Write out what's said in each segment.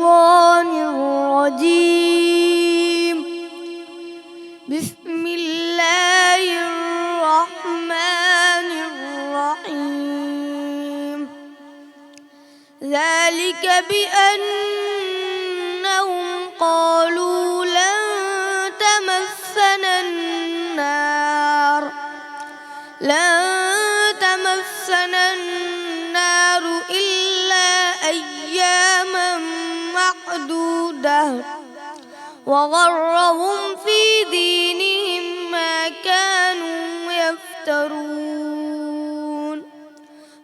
الشيطان الرجيم. بسم الله الرحمن الرحيم. ذلك بأنهم قالوا لن تمسنا النار إلا أياما معدودة وغرهم في دينهم ما كانوا يفترون.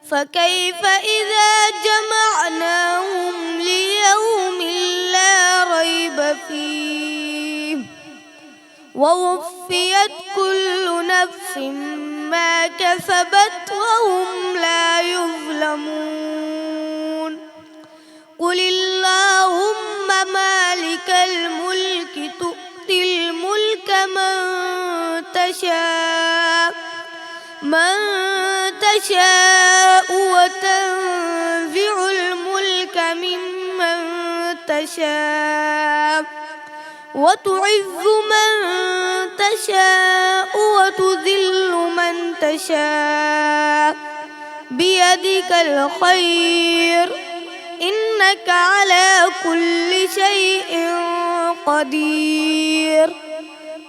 فكيف إذا جمعناهم ليوم لا ريب فيه ووفيت كل نفس ما كسبت وهم لا يظلمون. قل اللهم مالك الملك تؤتي الملك من تشاء وتنزع الملك ممن تشاء وتعز من تشاء وتذل من تشاء بيدك الخير إنك على كل شيء قدير.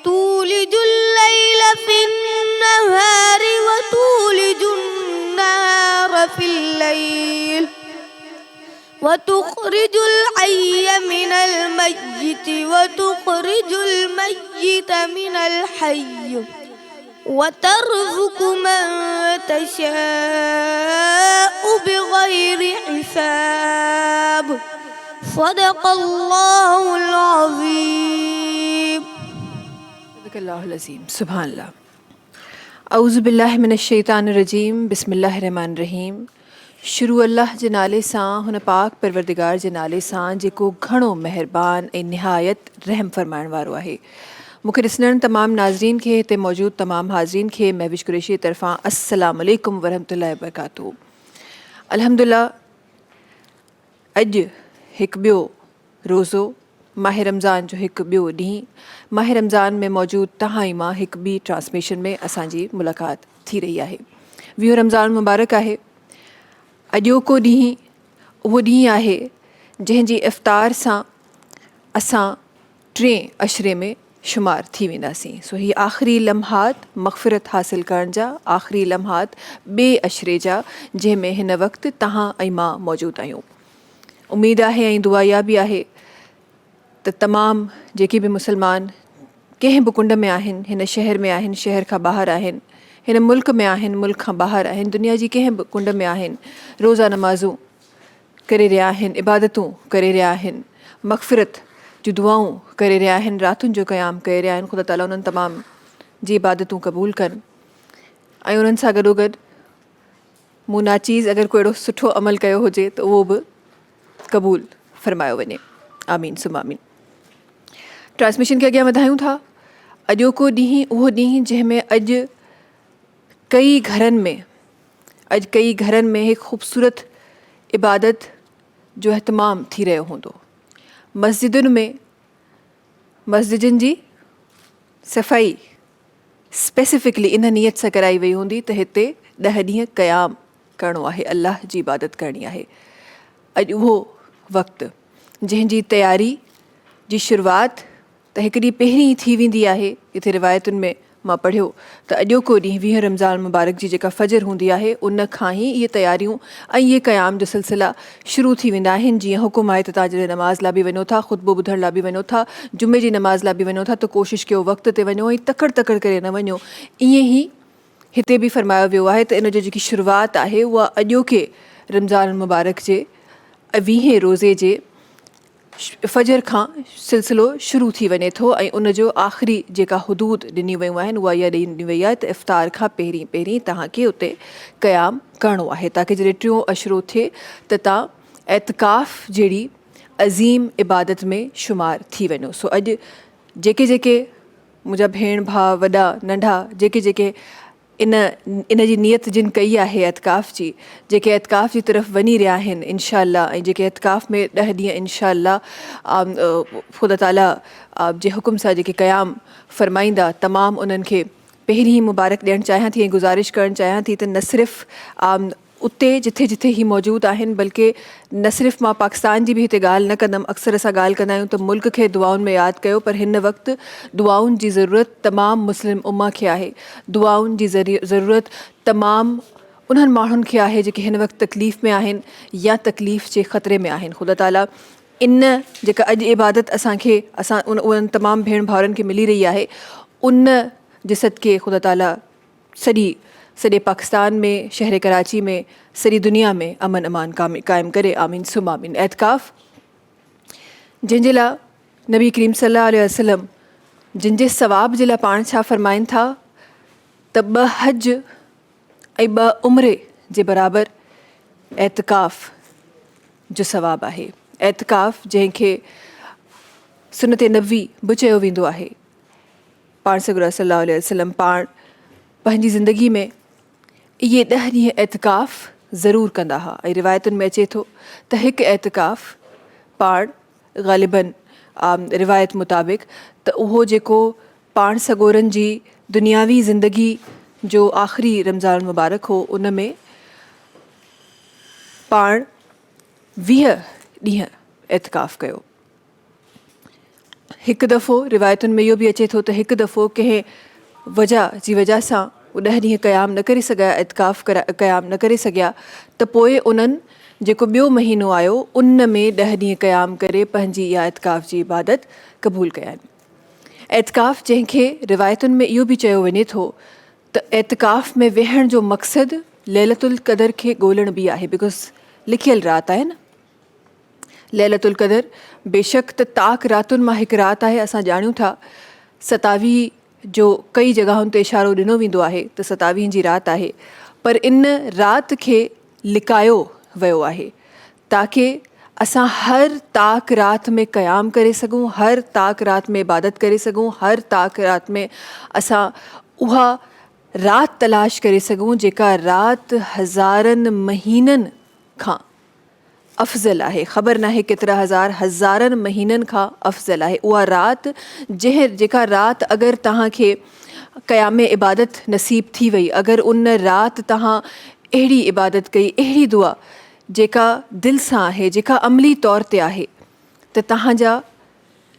تولج الليل في النهار وتولج النهار في الليل وتخرج الحي من الميت وتخرج الميت من الحي وترزق من تشاء بغير حساب. صدق اللہ العظیم. صدق اللہ العظیم. سبحان اللہ. اعوذ باللہ من الشیطان الرجیم. بسم اللہ الرحمن الرحیم. شروع اللہ जे नाले सां हुन पाक परवरदिगार जे नाले सां जेको घणो महिरबान ऐं निहायत रहम फरमाइण वारो आहे. मूंखे ॾिसंदड़ तमामु नाज़रीन खे, हिते मौजूदु तमामु हाज़रीन खे महविश कुरैशी जी तरफ़ां अस्सलामु अलैकुम वरहमतुल्लाहि वबरकातुहू. अल्हम्दुलिल्लाह अॼु हिकु ॿियो रोज़ो माह रमज़ान जो हिकु ॿियो ॾींहुं. माह रमज़ान में मौजूदु तव्हां ई मां हिकु ॿी ट्रांसमिशन में असांजी मुलाक़ात थी रही आहे. वीहो रमज़ान मुबारक आहे. अॼोको ॾींहुं उहो ॾींहुं आहे जंहिंजी इफ़्तार सां असां 3 अशरे में शुमार थी वेंदासीं. सो ही आख़िरी लम्हात मग़फ़िरत हासिल करण जा, आख़िरी लम्हात ॿिए अशरे जा, जंहिंमें हिन वक़्तु तव्हां ऐं मां मौजूदु आहियूं. उमेदु आहे ऐं दुआ इहा बि आहे त तमामु जेके बि मुस्लमान कंहिं बि कुंड में आहिनि, हिन शहर में आहिनि, शहर खां ॿाहिरि आहिनि, हिन मुल्क में आहिनि, मुल्क खां ॿाहिरि आहिनि, दुनिया जी कंहिं बि कुंड में आहिनि, रोज़ा नमाज़ूं करे रहिया आहिनि, इबादतूं करे रहिया आहिनि, मग़फ़िरत जूं दुआऊं करे रहिया आहिनि, रातुनि जो क़याम करे रहिया आहिनि. ख़ुदा ताला उन्हनि तमामु जी इबादतूं क़बूल कनि ऐं उन्हनि सां गॾोगॾु मूं नाचीज़ अगरि को अहिड़ो सुठो अमल कयो हुजे त उहो बि क़बूल फ़रमायो वञे. आमीन सुम्मा आमीन. ट्रांसमिशन खे अॻियां वधायूं था. अॼोको ॾींहुं उहो ॾींहुं जंहिंमें अॼु कई घरनि में हिकु ख़ूबसूरत इबादत जो अहतमाम थी रहियो हूंदो. मस्जिदुनि में मस्जिदुनि जी सफ़ाई स्पेसिफिकली इन नियत सां कराई वई हूंदी त हिते 10 ॾींहं क़याम करिणो आहे, अलाह जी इबादत करणी आहे. अॼु उहो वक़्तु जंहिंजी तयारी जी शुरूआति त हिकु ॾींहुं पहिरीं थी वेंदी आहे. इते रिवायतुनि में मां पढ़ियो त अॼोको ॾींहुं 20 रमज़ान मुबारक जी जेका फ़जर हूंदी आहे उन खां ई इहे तयारियूं ऐं इहे क़याम जो सिलसिला शुरू थी वेंदा आहिनि. जीअं हुकुम आहे त तव्हां जॾहिं नमाज़ लाइ बि वञो था, ख़ुतबो ॿुधण लाइ बि वञो था, जुमे जी नमाज़ लाइ बि वञो था, त कोशिशि कयो वक़्त ते वञो ऐं तकड़ि करे न वञो. ईअं ई हिते बि फ़रमायो वियो आहे त इन जो जेकी शुरूआति आहे उहा अॼोके रमज़ान मुबारक जे 20 रोज़े जे फ़जर खां सिलसिलो शुरू थी वञे थो ऐं उन जो आख़िरी जेका हुदूद ॾिनी वियूं आहिनि उहा इहा ॾिनी वई आहे त इफ़्तार खां पहिरीं तव्हांखे उते क़याम करिणो आहे ताकी जॾहिं 3 अशरो थिए त तव्हां एतिकाफ़ जहिड़ी अज़ीम इबादत में शुमार थी वञो. सो अॼु जेके मुंहिंजा भेण भाउ वॾा नंढा जेके इन जी नियत जिन कई आहे एतिकाफ़ जी, जेके एतिकाफ़ जी तरफ़ वञी रहिया आहिनि इनशा अल्लाह, ऐं जेके एतिकाफ़ में 10 ॾींहं इनशा अल्लाह ख़ुदा ताला जे हुकुम सां जेके क़याम फ़रमाईंदा, तमामु उन्हनि खे पहिरीं ई मुबारक ॾियणु चाहियां थी ऐं गुज़ारिश करणु चाहियां थी त न सिर्फ़ु उते जिथे जिथे ही मौजूदु आहिनि, बल्कि न सिर्फ़ु मां पाकिस्तान जी बि हिते ॻाल्हि न कंदमि। अक्सर असां ॻाल्हि कंदा आहियूं त मुल्क खे दुआउनि में यादि कयो, पर हिन वक़्तु दुआउनि जी ज़रूरत तमामु मुस्लिम उम्मा खे आहे। दुआउनि जी ज़रूरत तमामु उन्हनि माण्हुनि खे आहे जेके हिन वक़्तु तकलीफ़ में आहिनि या तकलीफ़ जे ख़तरे में आहिनि। ख़ुदा ताला इन जेका अॼु इबादत असां उन्हनि तमामु भेण भाउरनि खे मिली रही आहे, उन जे सदके ख़ुदा ताला सॼे पाकिस्तान में, शहर कराची में, सॼी दुनिया में अमन अमान क़ाइमु करे। आमीन सुम आमीन। एतिकाफ़ जंहिंजे लाइ नबी करीम सल्लल्लाहु अलैहि वसल्लम जिन जे सवाब जे लाइ पाण छा फ़रमाइनि था त 2 हज ऐं 2 उम्रे जे बराबरि एतिकाफ़ जो सवाबु आहे। एतिकाफ़ जंहिंखे सुन्नत नबवी बि चयो वेंदो आहे। पाण सॻुरा सल्लल्लाहु अलैहि वसल्लम पाण पंहिंजी ज़िंदगी में इहे 10 ॾींहं एतिकाफ़ ज़रूरु कंदा हुआ, ऐं रिवायतुनि में अचे थो त हिकु एतिकाफ़ पाण ग़ालिबन रिवायत मुताबिक़ त उहो जेको पाण सॻोरनि जी दुनियावी ज़िंदगी जो आख़िरी रमज़ान मुबारक हो, उन में पाण 20 ॾींहं एतिकाफ़ कयो। हिकु दफ़ो रिवायतुनि में इहो बि अचे थो त हिकु दफ़ो कंहिं वजह सां उहे 10 ॾींहं क़याम न करे सघिया, एतिकाफ़ क़याम न करे सघिया, त पोइ उन्हनि जेको ॿियो महीनो आयो उन में 10 ॾींहं क़याम करे पंहिंजी इहा एतिकाफ़ जी इबादत क़बूलु कया आहिनि। एतिकाफ़ जंहिंखे रिवायतुनि में इहो बि चयो वञे थो त एतिकाफ़ में वेहण जो मक़सदु लैलतुल क़दर खे ॻोल्हण बि आहे, बिकॉज़ लिखियल राति आहे न लैलतुल क़दर। बेशक त ताक रातुनि मां हिकु राति आहे। असां ॼाणूं था 27 जो कई जॻहुनि ते इशारो ॾिनो वेंदो आहे त 27 जी राति आहे, पर इन राति खे लिकायो वियो आहे ताकी असां हर ताक राति में क़याम करे सघूं, हर ताक राति में इबादत करे सघूं, हर ताक राति में असां उहा राति तलाश करे सघूं जेका राति हज़ारनि महीननि खां अफ़ज़ल आहे। ख़बर नाहे केतिरा हज़ारनि महीननि खां अफ़ज़ल आहे उहा राति, जेका राति अगरि तव्हांखे क़याम इबादत नसीब थी वई, अगरि उन राति तव्हां अहिड़ी इबादत कई, अहिड़ी दुआ जेका दिलि सां आहे, जेका अमली तौर ते आहे, त तव्हांजा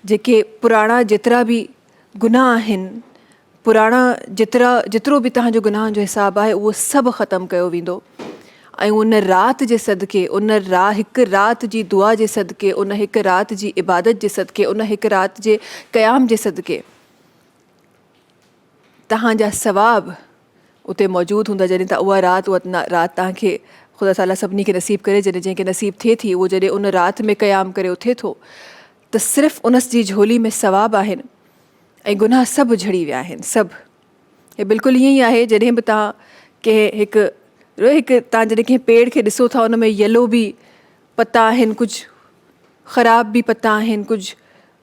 जेके पुराणा जेतिरा बि गुनाह आहिनि, पुराणा जेतिरो बि तव्हांजो गुनाहनि जो हिसाबु आहे, उहो सभु ख़तमु कयो वेंदो। ऐं उन राति जे सदके, हिकु राति जी दुआ जे सदके, उन हिकु राति जी इबादत जे सदके, उन हिकु राति जे क़याम जे सदके तव्हांजा सवाब उते मौजूदु हूंदा। जॾहिं उहा राति तव्हांखे ख़ुदा ताला सभिनी खे नसीब करे, जंहिंखे नसीब थिए थी, उहो जॾहिं उन राति में क़याम करे उथे थो त सिर्फ़ु उन जी झोली में सवाब आहिनि ऐं गुनाह सभु झड़ी विया आहिनि। सभु हे बिल्कुलु ईअं ई आहे जॾहिं बि तव्हां तव्हां जॾहिं कंहिं पेड़ खे ॾिसो था, उन में येलो बि पत्ता आहिनि, कुझु ख़राब बि पत्ता आहिनि, कुझु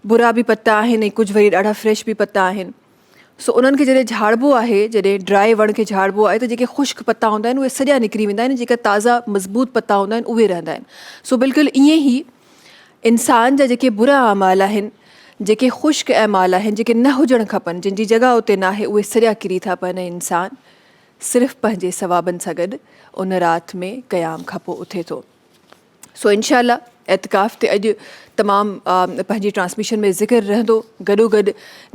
बुरा बि पत्ता आहिनि, ऐं कुझु वरी ॾाढा फ्रेश बि पत्ता आहिनि। सो उन्हनि खे जॾहिं झाड़िबो आहे, जॾहिं ड्राई वण खे झाड़िबो आहे, त जेके ख़ुश्क पत्ता हूंदा आहिनि उहे सॼा निकिरी वेंदा आहिनि, जेका ताज़ा मज़बूत पत्ता हूंदा आहिनि उहे रहंदा आहिनि। सो बिल्कुलु ईअं ई इंसान जा जेके बुरा अमाल आहिनि, जेके ख़ुश्क अमाल आहिनि, जेके न हुजणु खपनि, जिन जी जॻह उते न आहे, उहे सॼा किरी था पवनि। इंसानु सिर्फ़ु पंहिंजे सवाबनि सां गॾु उन राति में क़याम खां पोइ उथे थो। सो इनशा अल्लाह एतिकाफ़ ते अॼु तमामु पंहिंजी ट्रांसमिशन में ज़िक्र रहंदो। गॾोगॾु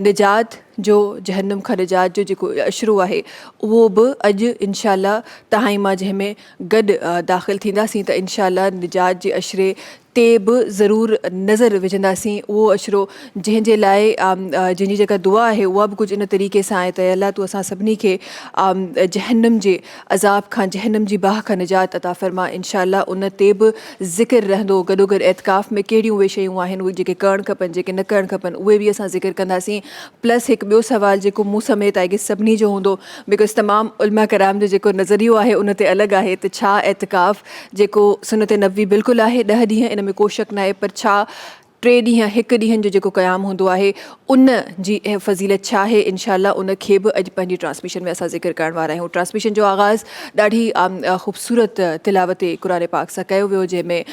निजात जो, जहन्नम खां निजात जो जेको अशरो आहे, उहो बि अॼु इनशा अल्लाह तव्हां मां जंहिंमें गॾु दाख़िल थींदासीं त इनशा अल्लाह निजात जे अशरे ते बि ज़रूरु नज़र विझंदासीं। उहो अशरो जंहिंजे लाइ जंहिंजी जेका दुआ आहे उहा बि कुझु इन तरीक़े सां आहे त अल्लाह तूं असां सभिनी खे जहन्नम जे अज़ाब खां, जहन्नम जी बाह खां निजात अता फ़रमा। इनशा अल्लाह उन ते बि ज़िक्र रहंदो। गॾोगॾु एतिकाफ़ में कहिड़ियूं उहे शयूं आहिनि, उहे जेके करणु खपनि, जेके न करणु खपनि, उहे बि असां ज़िक्र कंदासीं। प्लस हिकु ॿियो सवाल जेको मूं समेत आहे कि सभिनी जो हूंदो, बिकॉज़ तमामु उलमा कराम जो जेको नज़रियो आहे उन ते अलॻि आहे, त छा एतिकाफ़ जेको सुन्नत नबवी बिल्कुलु आहे 10 ॾींहं, इन में को शक न आहे, पर छा 3 ॾींहं 1 ॾींहंनि जो जेको क़याम हूंदो आहे उन जी फ़ज़ीलत छा आहे इंशाअल्लाह उन खे बि अॼु पंहिंजी ट्रांसमिशन में असां ज़िक्र करण वारा आहियूं। ट्रांसमिशन जो आगाज़ ॾाढी ख़ूबसूरत तिलावत क़ुरान पाक सां कयो वियो, जंहिंमें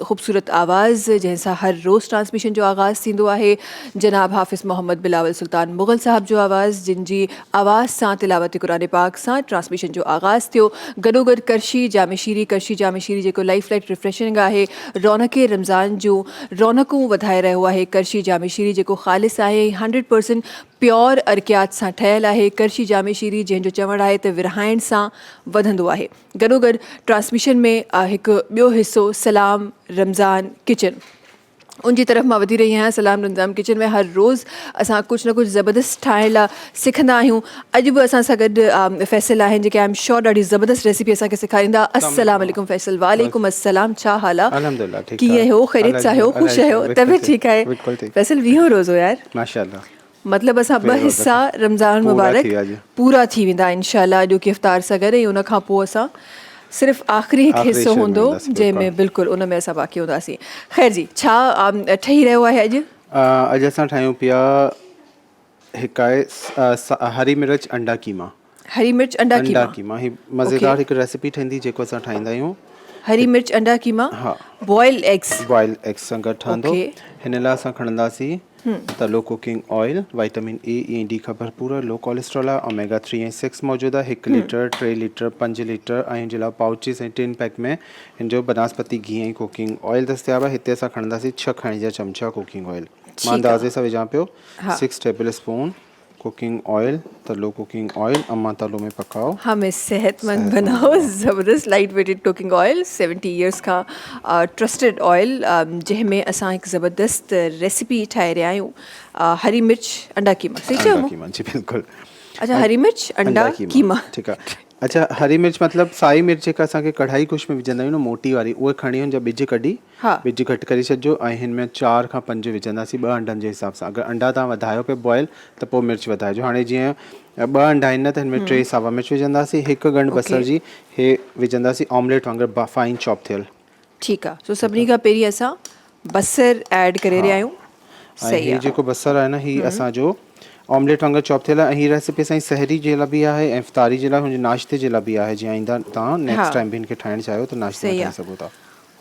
ख़ूबसूरत आवाज़ जंहिंसां हर रोज़ ट्रांसमिशन जो आगाज़ थींदो आहे। जनाब हाफ़िज़ मोहम्मद बिलावल सुल्तान मुग़ल साहब जो आवाज़, जिन जी आवाज़ सां तिलावत क़ुरान पाक सां ट्रांसमिशन जो आगाज़ थियो। गॾोगॾु करशी जामे शीरी जेको लाइफ लाइट रिफ्रेशिंग आहे, रौनक रमज़ान जूं रौनकूं वधाए रहियो आहे। करशी जामे शीरी जेको ख़ालिस आहे 100% प्योर अर्कियात सां ठहियलु आहे। करशी जामे शीरी जंहिंजो चवणु आहे त विरहाइण सां वधंदो आहे। गॾोगॾु ट्रांसमिशन में हिकु ॿियो हिसो सलाम रमज़ान किचन, उन जी तरफ़ मां वधी रही आहियां। सलाम रमज़ान किचन में हर रोज़ असां कुझु न कुझु ज़बरदस्त ठाहिण लाइ सिखंदा आहियूं। अॼु बि असां सां गॾु फैसल आहिनि जेके आई एम श्योर ॾाढी ज़बरदस्त रेसिपी असांखे सेखारींदा। अस्सलाम वालेकुम फैसल। वालेकुम अस्सलाम, छा हाल आहे? अल्हम्दुलिल्लाह ठीक कीअं हो? ख़ैरियत सां हो? ख़ुशि आहियो? तबियत ठीकु आहे? फैसल 20 रोज़ो यार, माशाअल्लाह। मतिलबु असां 2 हिसा रमज़ान मुबारक पूरा थी वेंदा इंशाअल्लाह अॼु की इफ़्तार सां गॾु, ऐं उन खां पोइ असां सिर्फ़ु आख़िरी हिकु हिसो हूंदो जंहिंमें बिल्कुलु उन में असां बाक़ी हूंदासीं। ख़ैर जी, छा ठही रहियो आहे अॼु? अॼु असां ठाहियूं पिया हिकु आहे हरी मिर्च अंडा कीमा। हरी मिर्च अंडा कीमा ही मज़ेदार हिकु रेसिपी ठहंदी जेको असां ठाहींदा आहियूं। हरी मिर्च अंडा कीमा, हा, बॉइल्ड एग्स सां गॾु ठहंदो। हिन लाइ असां खणंदासीं तलो कुकिंग ऑयल, विटामिन ए ऐं डी खां भरपूर, लो कोलेस्ट्रॉल आहे, ओमेगा 3 ऐं 6 मौजूदु आहे। 1 लीटर 3 लीटर 5 लीटर ऐं जे लाइ पाउचिस ऐं टिन पैक में हिन जो बनास्पति घी ऐं कुकिंग ऑयल दस्तियाबु आहे। हिते असां खणंदासीं 6 खाइण जा चमचा कुकिंग ऑयल। मां अंदाज़े सां विझां पियो 6 टेबल स्पून कुकिंग ऑयल, तलो कुकिंग ऑयल। अम्मा तलो में पकाओ, हमें सेहतमंद बनाओ। ज़बरदस्त light weighted cooking oil, 70 years खां ट्रस्टेड ऑयल, जंहिंमें असां हिकु ज़बरदस्त रेसिपी ठाहे रहिया आहियूं। हरी मिर्च अंडा कीमा, सही चयो? जी बिल्कुलु। अच्छा, हरी मिर्च अंडा कीमा, ठीकु आहे। अच्छा, हरी मिर्च मतिलबु साई मिर्च जेका असांखे कढ़ाई कुछ में विझंदा आहियूं न, मोटी वारी, उहे खणी हुन जा ॿिज कढी ॿिज घटि करे छॾिजो ऐं हिन में 4 खां 5 विझंदासीं 2 अंडनि जे हिसाब सां। अगरि अंडा तव्हां वधायो पियो बॉइल त पोइ मिर्च वधाइजो। हाणे जीअं 2 अंडा आहिनि न त हिन में 3 सावा मिर्च विझंदासीं, 1 ॻंढ बसर जी हे विझंदासीं ऑमलेट वांगुरु फाइन चॉप थियल। ठीकु आहे। सो सभिनी खां पहिरीं असां बसर ऐड करे रहिया आहियूं। ऐं हीउ जेको बसर आहे न, हीउ असांजो ऑमलेट वांगुरु चॉप थियल आहे। हीअ रेसिपी असांजी सहरी जे लाइ बि आहे ऐं इफ़्तारी जे लाइ, हुनजे नाश्ते जे लाइ बि आहे। जीअं ईंदा तव्हां नेक्स्ट टाइम बि हिनखे ठाहिणु चाहियो त नाश्ते में ठाहे सघो था।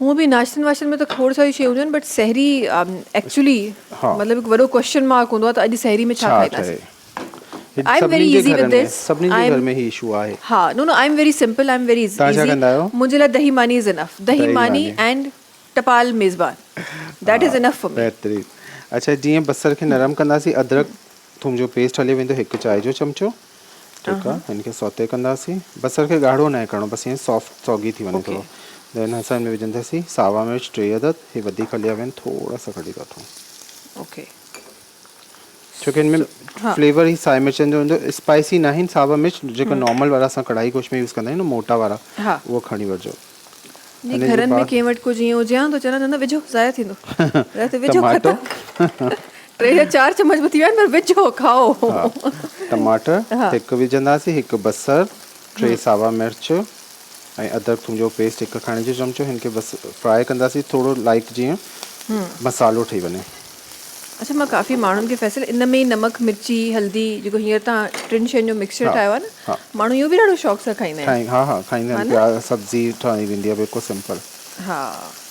हूअं बि नाश्तनि वाश्तनि में त खोड़ सारी शयूं हूंदियूं आहिनि, बट सहरी एक्चुअली मतिलबु हिकु वॾो क्वेश्चन मार्क हूंदो आहे त अॼु सहरी में छा खाईंदासीं। I am very easy with this. सभिनी जे घर में ही इशू आहे। हा, no I am very simple, I am very easy. मुंहिंजे लाइ दही मानी इज़ इनफ। दही मानी एंड टपाल मेज़बान, that is enough for me. बेहतरीन। अच्छा, जीअं बसर खे नरम कंदासीं, अदरक थूम जो पेस्ट हली वेंदो 1 चांहि जो चमचो। ठीकु आहे, हिनखे सौते कंदासीं। बसर खे ॻाढ़ो न करिणो, बसि ईअं सॉफ्ट सौगी थी वञे थोरो। देन असां हिन में विझंदासीं सावा मिर्च 3 अदद, हे वधीक हलिया वेंदा आहिनि, थोरा सा कढी था वठूं। ओके, छोकी हिन में फ्लेवर ई साई मिर्चनि जो हूंदो। स्पाइसी न आहिनि सावा मिर्च, जेका नॉर्मल वारा असां कढ़ाई गोश्त में यूज़ कंदा आहियूं न, मोटा वारा, उहो खणी वठिजो। घरनि में कंहिं वटि कुझु ईअं हुजे हा त चवंदा न विझो, ज़ाया थींदो, विझो, 3 या 4 चम्मच बि थी विया आहिनि, पर विझो, खाओ। टमाटर 1 विझंदासीं, 1 बसर, 3 सावा मिर्च ऐं अदरक थूम जो पेस्ट 1 खाइण जो चमचो। हिनखे बसि फ्राई कंदासीं थोरो लाइट, जीअं मसालो ठही वञे। अच्छा, मां काफ़ी माण्हुनि खे फैसल इन में ई नमक मिर्ची हल्दी जेको हींअर तव्हां 3 शयुनि जो मिक्सचर ठाहियो आहे न, माण्हू इहो बि ॾाढो शौक़ सां खाईंदा आहिनि। हा, खाईंदा आहिनि। प्याज सब्जी ठही वेंदी आहे बिल्कुलु सिंपल। हा,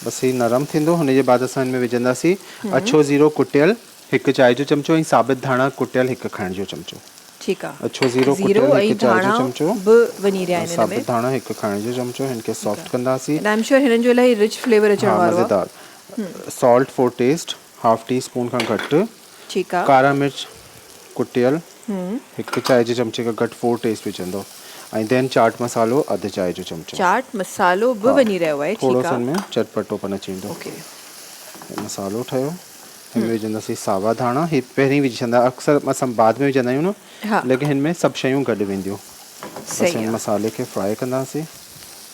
बसि हीउ नरम थींदो। हुनजे बाद असां हिन में विझंदासीं अछो ज़ीरो कुटियल 1 चांहि जो चमचो ऐं साबित धाणा कुटियल 1 खाइण जो चमचो। ठीकु आहे। अछो ज़ीरो कुटियल 1 चांहि जो चमचो बि वञी रहिया आहिनि। साबित धाणा 1 खाइण जो चमचो। हिनखे सॉफ्ट कंदासीं। आई एम श्योर हिननि जो इलाही रिच फ्लेवर अचण वारो आहे। मज़ेदार। सॉल्ट फॉर टेस्ट, ½ टीस्पून खां घटि। ठीकु आहे। कारा मिर्च कुटियल 1 चांहि जे चमचे खां घटि 4 टेस्ट विझंदो ऐं देन चाट मसालो 1/2 चांहि जो चमचो। चाट मसालो बि वञी रहियो आहे। थोरो सो में चटपटोपन अची वेंदो। ओके, मसालो ठहियो। हिन में विझंदासीं सावा धाणा। ही पहिरीं विझी छॾंदा, अक्सर असां बाद में विझंदा आहियूं न, लेकिन हिन में सभु शयूं गॾु वेंदियूं। सही, मसाले खे फ्राई कंदासीं।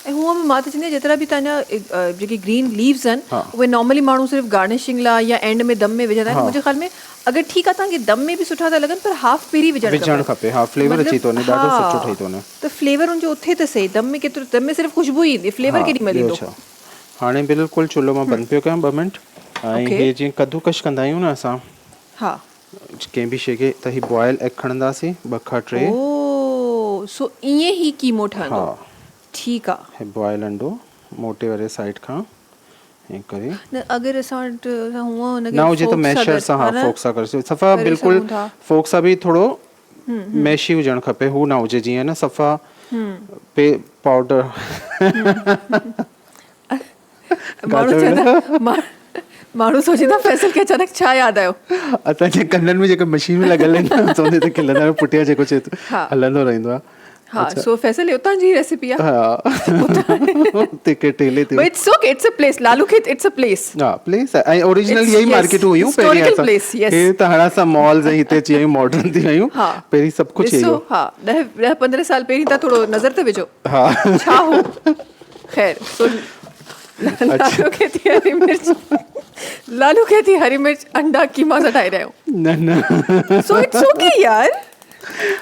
ऐं हूअं बि मां त चवंदी आहियां जेतिरा बि तव्हांजा जेके ग्रीन लीव्स आहिनि, उहे नॉर्मली माण्हू सिर्फ़ु गार्निशिंग लाइ या एंड में दम में विझंदा आहिनि। मुंहिंजे ख़्याल में अगरि ठीकु आहे तव्हांखे दम में बि सुठा था लॻनि, पर हाफ पहिरीं विझणु खपे। हा, फ्लेवर अची थो वञे, ॾाढो सुठो ठही थो वञे। त फ्लेवर हुनजो उथे त सही, दम में केतिरो, दम में सिर्फ़ु ख़ुशबू ई ईंदी, फ्लेवर केॾी महिल ईंदो। हाणे बिल्कुलु चुल्हो मां बंदि पियो कयां 2 मिंट। ऐं हे जीअं कद्दूकश कंदा आहियूं न असां हा कंहिं बि शइ खे, त ही बॉयल एग खणंदासीं 2 खां 3. ओ सो ईअं ई कीमो ठहंदो. हा ठीकु आहे. हे बॉयल अंडो मोटे वारे साइड खां हीअं करे न अगरि असां वटि हूअं हुनखे न हुजे त मैशर सां, हा फोक सां करे सघो. सफ़ा बिल्कुलु फोक सां बि थोरो मैशी हुजणु खपे, हू न हुजे जीअं न सफ़ा पे पाउडर. माण्हू सोचींदा फैसल खे अचानक छा यादि आयो. असांजे कननि में जेके मशीन लॻल आहिनि न सोने ते खिलंदा आहियूं, पुठियां जेको हलंदो रहंदो आहे. हा सो फैसल उतां जी रेसिपी आहे. हा तिके टेले ते. But it's okay, it's a place. Lalu खेत इट्स अ प्लेस. हा प्लेस आहे ऐं ओरिजिनल यही मार्केट हुयूं पहिरीं. Historical place. यस. हे त हाणे असां मॉल्स ऐं हिते अची वियूं, मॉडर्न थी वियूं. पहिरीं सभु कुझु ॾिसो. हा 10-15 साल पहिरीं त थोरो नज़र त विझो. हा छा हो. ख़ैर सो लालू खेती हरी मिर्च, लालू खेती हरी मिर्च अंडा कीमा सां ठाहे रहिया आहियूं. न सो इट्स ओके यार.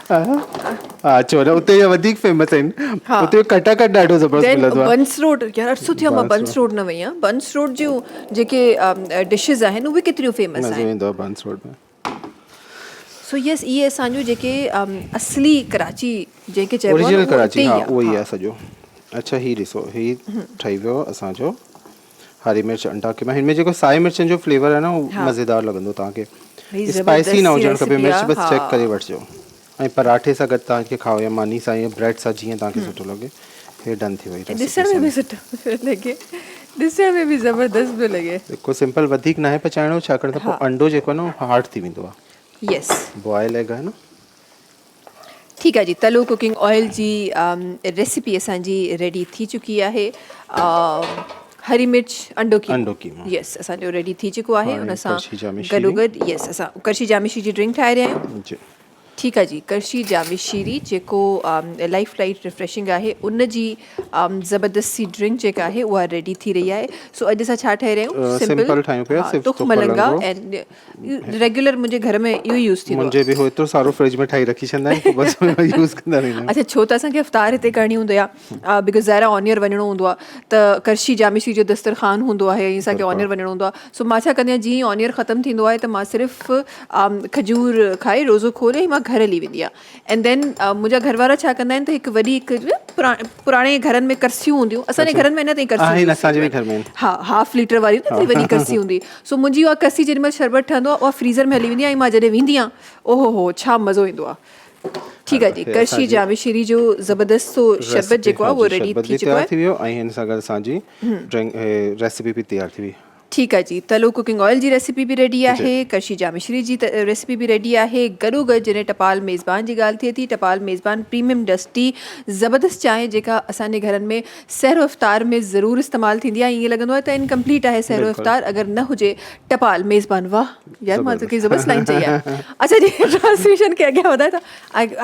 हा चो न उते वधीक फेमस आहिनि. उते कटाकट ॾाढो ज़बरदस्त मिलंदो आहे. बंस रोड यार अर्सो थियो मां बंस रोड न वई आहियां. बंस रोड जूं जेके डिशेस आहिनि उहे केतिरियूं फेमस आहिनि. मज़ो ईंदो आहे बंस रोड में. सो यस इहे असांजो जेके असली कराची जंहिंखे चइबो आहे ओरिजिनल कराची. हा उहो ई आहे सॼो. अच्छा ही ॾिसो ही ठही वियो असांजो हरी मिर्च अंडा कीमा. हिन में जेको साई मिर्चनि जो फ्लेवर आहे न उहो मज़ेदार लॻंदो तव्हांखे. स्पाइसी न हुजणु खपे, मिर्च बसि चेक करे वठिजो. ऐं पराठे सां गॾु तव्हांखे खाओ या मानी सां या ब्रेड सां जीअं तव्हांखे सुठो लॻे. हे डन थी वई. ॾिसण में बि सुठो लॻे, ॾिसण में बि ज़बरदस्त पियो लॻे. जेको सिंपल वधीक न आहे पचाइणो, छाकाणि त पोइ अंडो जेको आहे न हार्ड थी वेंदो आहे. यस बॉयल एग आहे न. ठीकु आहे जी. तलो कुकिंग ऑयल जी रेसिपी असांजी रेडी थी चुकी आहे. हरी मिर्च अंडो कीमा यस असांजो रेडी थी चुको आहे. उन सां गॾोगॾु यस असां करशी जामी शीरी ड्रिंक ठाहे रहिया आहियूं. ठीकु आहे जी. करशी जामी शीरी जेको लाइफ लाइट रिफ्रेशिंग आहे उन जी ज़बरदस्ती ड्रिंक जेका आहे उहा रेडी थी रही आहे. सो अॼु असां छा ठाहे रहिया आहियूं. सिंपल ठाहियूं पिया तुख मलंगा. ऐं रेगुलर मुंहिंजे घर में इहो यूज़ थींदो आहे. मुंहिंजे बि एतिरो सारो फ्रिज में ठाही रखी छॾंदा आहिनि, बस यूज़ कंदा रहंदा आहियूं. अच्छा छो त असांखे इफ्तार हिते करणी हूंदी आहे बिकॉज़ ज़ाहिर ऑनियर वञिणो हूंदो आहे त करशी जामी शीरी जो दस्तरखान हूंदो आहे ऐं असांखे ऑनियर वञिणो हूंदो आहे. सो मां छा कंदी आहियां जीअं ऑनियर ख़तमु थींदो आहे त मां सिर्फ़ु खजूर खाई रोज़ो खोले मां घर हली वेंदी आहियां. एंड देन मुंहिंजा घरवारा छा कंदा आहिनि त हिकु वॾी पुराणे घरनि में करसियूं हूंदियूं. असांजे घरनि में अञा ताईं करसियूं. हा 1/2 लीटर वारी वॾी करसी हूंदी. सो मुंहिंजी उहा करसी जेॾी महिल शरबत ठहंदो आहे उहा फ्रीज़र में हली वेंदी आहे. ऐं मां जॾहिं वेंदी आहियां ओहो हो छा मज़ो ईंदो आहे. ठीकु आहे जी. करशी जामी शीरी जो ज़बरदस्त शरबत जेको आहे उहो रेडी थी चुको आहे. ऐं हिन सां गॾु असांजी रेसिपी बि तयारु थी वई. ठीकु आहे जी. तलो कुकिंग ऑयल जी रेसिपी बि रेडी आहे. करशी जामी शीरी जी रेसिपी बि रेडी आहे. गॾोगॾु जॾहिं टपाल मेज़बान जी ॻाल्हि थिए थी, टपाल मेज़बान प्रीमियम डस्टी ज़बरदस्त चांहि जेका असांजे घरनि में सहरो इफ़्तार में ज़रूरु इस्तेमालु थींदी आहे. ईअं लॻंदो आहे त इनकम्पलीट आहे सहरो इफ़्तार अगरि न हुजे टपाल मेज़बान. वाह यार मां तोखे ज़बरदस्त लाइन चई आहे. अच्छा जी ट्रांसलेशन खे अॻियां वधाए था.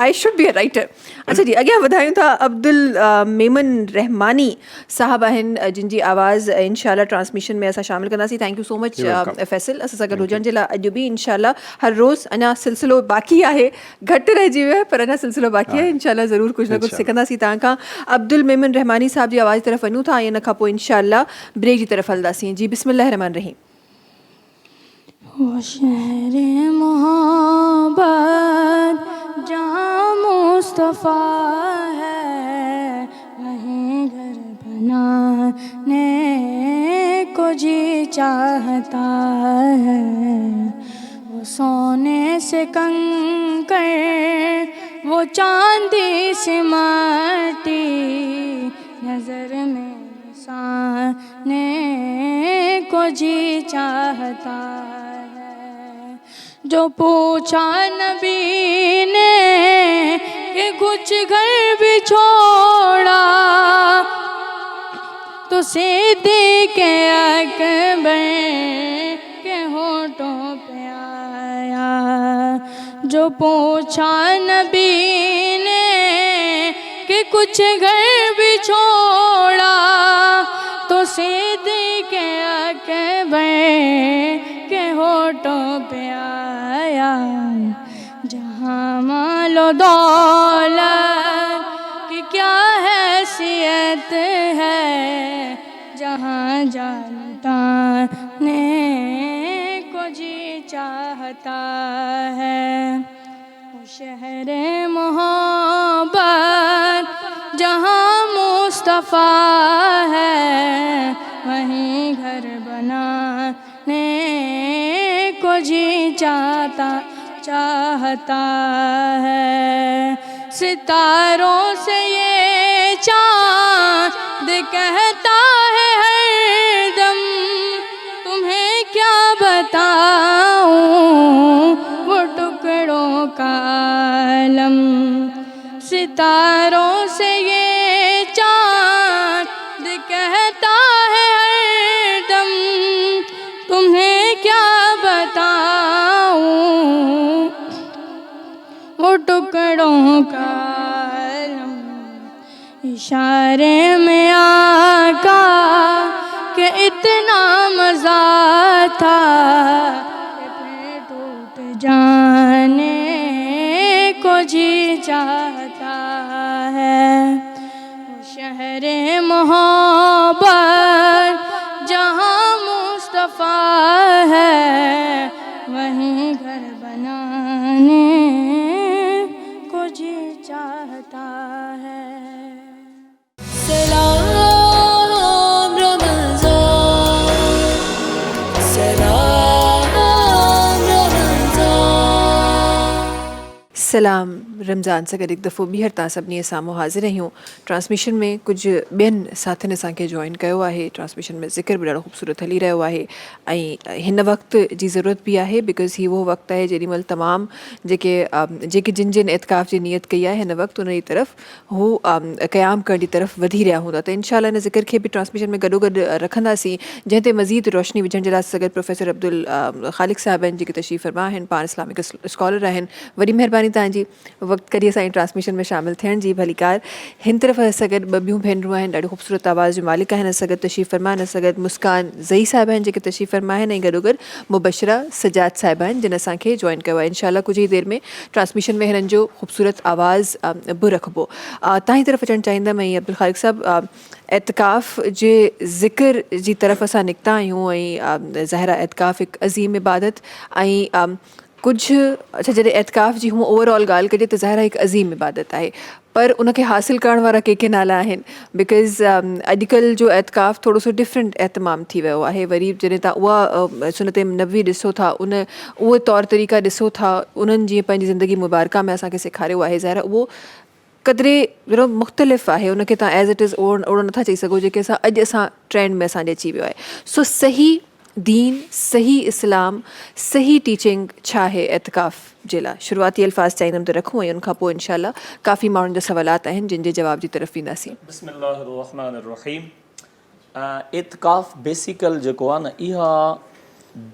I should be a writer. अच्छा जी अॻियां वधायूं था. अब्दुल मेमन रहमानी साहब आहिनि जिन जी आवाज़ इंशाल्लाह ट्रांसमिशन में असां शामिलु कंदासीं. Thank you so much Faisal असां सां गॾु हुजण जे लाइ. अॼु बि इंशाल्लाह हर रोज़ अञा सिलसिलो बाक़ी आहे. घटि रहिजी वियो आहे पर अञा सिलसिलो बाक़ी आहे. इंशाल्लाह ज़रूरु कुझु न कुझु सिखंदासीं तव्हां खां. अब्दुल मेमन रहमानी साहब जी आवाज़ तरफ़ वञूं था. इन खां पोइ इंशाल्लाह ब्रेक जी तरफ़ हलंदासीं. जी बिस्मिल्लाह रहमान रहीम. वो शहर मोहब्बत जहाँ मुस्तफ़ा है वहीं घर बनाने को जी चाहता है. वो सोने से कंकर वो चांदी से माटी नजर में बसाने को जी चाहता है. जो पूछा नबी ने कि कुछ घर भी छोड़ा तो सिद्दीक़ अकबर के होठों पे आया. जो पूछा नबी ने कि कुछ घर भी छोड़ा तो सिद्दीक़ अकबर के होठों पे आया. जहाँ मालो दौलत की क्या हैसियत है जहाँ जान लुटाने چاہتا ہے. شہر محبت جہاں مصطفیٰ ہے وہیں گھر بنانے کو جی چاہتا ہے. ستاروں سے یہ چاند کہتا ہے ہر دم تمہیں کیا بتاؤں وہ ٹکڑوں کا عالم. ستاروں سے یہ چاند کہتا ہے ہر دم تمہیں کیا بتاؤں وہ ٹکڑوں کا عالم. اشارے میں آقا کہ اتنا مزہ تھا کہ پھر ٹوٹ جانے کو جی چاہتا ہے. شہر محبت جہاں مصطفیٰ ہے وہیں گھر بنانے کو جی چاہتا ہے. سلام رمضان سلام رمضان. سلام رمضان सां गॾु हिकु दफ़ो ॿीहर तव्हां सभिनी साम्हूं हाज़िर आहियूं. ट्रांसमिशन में कुझु ॿियनि साथियुनि असांखे जॉइन कयो आहे. ट्रांसमिशन में ज़िक्र बि ॾाढो ख़ूबसूरत हली रहियो आहे ऐं हिन वक़्तु जी ज़रूरत बि आहे बिकॉज़ हीउ उहो वक़्तु आहे जेॾीमहिल तमामु जेके जिन जिन इत्काफ़ जी नियत कई आहे हिन वक़्तु उन जी तरफ़ हू क़याम करण जी तरफ़ वधी रहिया हूंदा. त इंशाअल्लाह हिन ज़िक्र खे बि ट्रांसमिशन में गॾोगॾु रखंदासीं जंहिं ते मज़ीद रोशनी विझण जे लाइ सगॾु प्रोफेसर अब्दुल ख़ालिक़ साहिब आहिनि जेके तशरीफ़ फरमा आहिनि, पाण इस्लामिक स्कॉलर आहिनि. वॾी महिरबानी तव्हांजी वक़्तु कढी असांजी ट्रांसमिशन में शामिल थियण जी. भलीकार हिन तरफ़ सां गॾु ॿ ॿियूं भेनरूं आहिनि ॾाढी ख़ूबसूरत आवाज़ जो मालिक आहिनि असां गॾु तशरीफ़ फरमा आहिनि. असां गॾु मुस्कान ज़ई साहिब आहिनि जेके तशरीफ़ फरमा आहिनि ऐं गॾोगॾु मुबशरा सजाद साहिब आहिनि जिन असांखे जॉइन कयो आहे. इंशाअल्लाह कुझु ई देरि में ट्रांसमिशन में हिननि जो ख़ूबसूरत आवाज़ बि रखिबो. तव्हांजी तरफ़ अचणु चाहींदमि ऐं अब्दुल ख़ालिक़ साहिबु एतिकाफ़ जे ज़िक्र जी तरफ़ असां निकिता आहियूं ऐं ज़ाहिर आहे एतिकाफ़ हिकु अज़ीम इबादत ऐं कुझु अच्छा जॾहिं एतिकाफ़ जी हूअं ओवरऑल ॻाल्हि कजे त ज़ाहिर आहे हिकु अज़ीम इबादत आहे पर उनखे हासिलु करण वारा के नाला आहिनि बिकॉज़ अॼुकल्ह जो एतिकाफ़ थोरो सो डिफरेंट एतमाम थी वियो आहे. वरी जॾहिं तव्हां उहा सुनत नबवी ॾिसो था उहे तौर तरीक़ा ॾिसो था उन्हनि जीअं पंहिंजी ज़िंदगी मुबारका में असांखे सेखारियो आहे ज़ाहिर आहे उहो क़दरे मुख़्तलिफ़ आहे. उनखे तव्हां एज़ इट इज़ ओड़ो नथा चई सघो जेके असां ट्रेंड में असांजे अची वियो आहे. सो सही दीन सही इस्लाम सही टीचिंग छा आहे एतिकाफ़ जे लाइ शुरूआती अल्फाज़ चाहींदमि त रखूं ऐं उनखां पोइ इनशाअल्लाह काफ़ी माण्हुनि जा सवालात आहिनि जिन जे जवाब जी तरफ़ वेंदासीं. बिस्मिल्लाहिर्रहमानिर्रहीम. एतिकाफ़ बेसिकल जेको आहे न इहा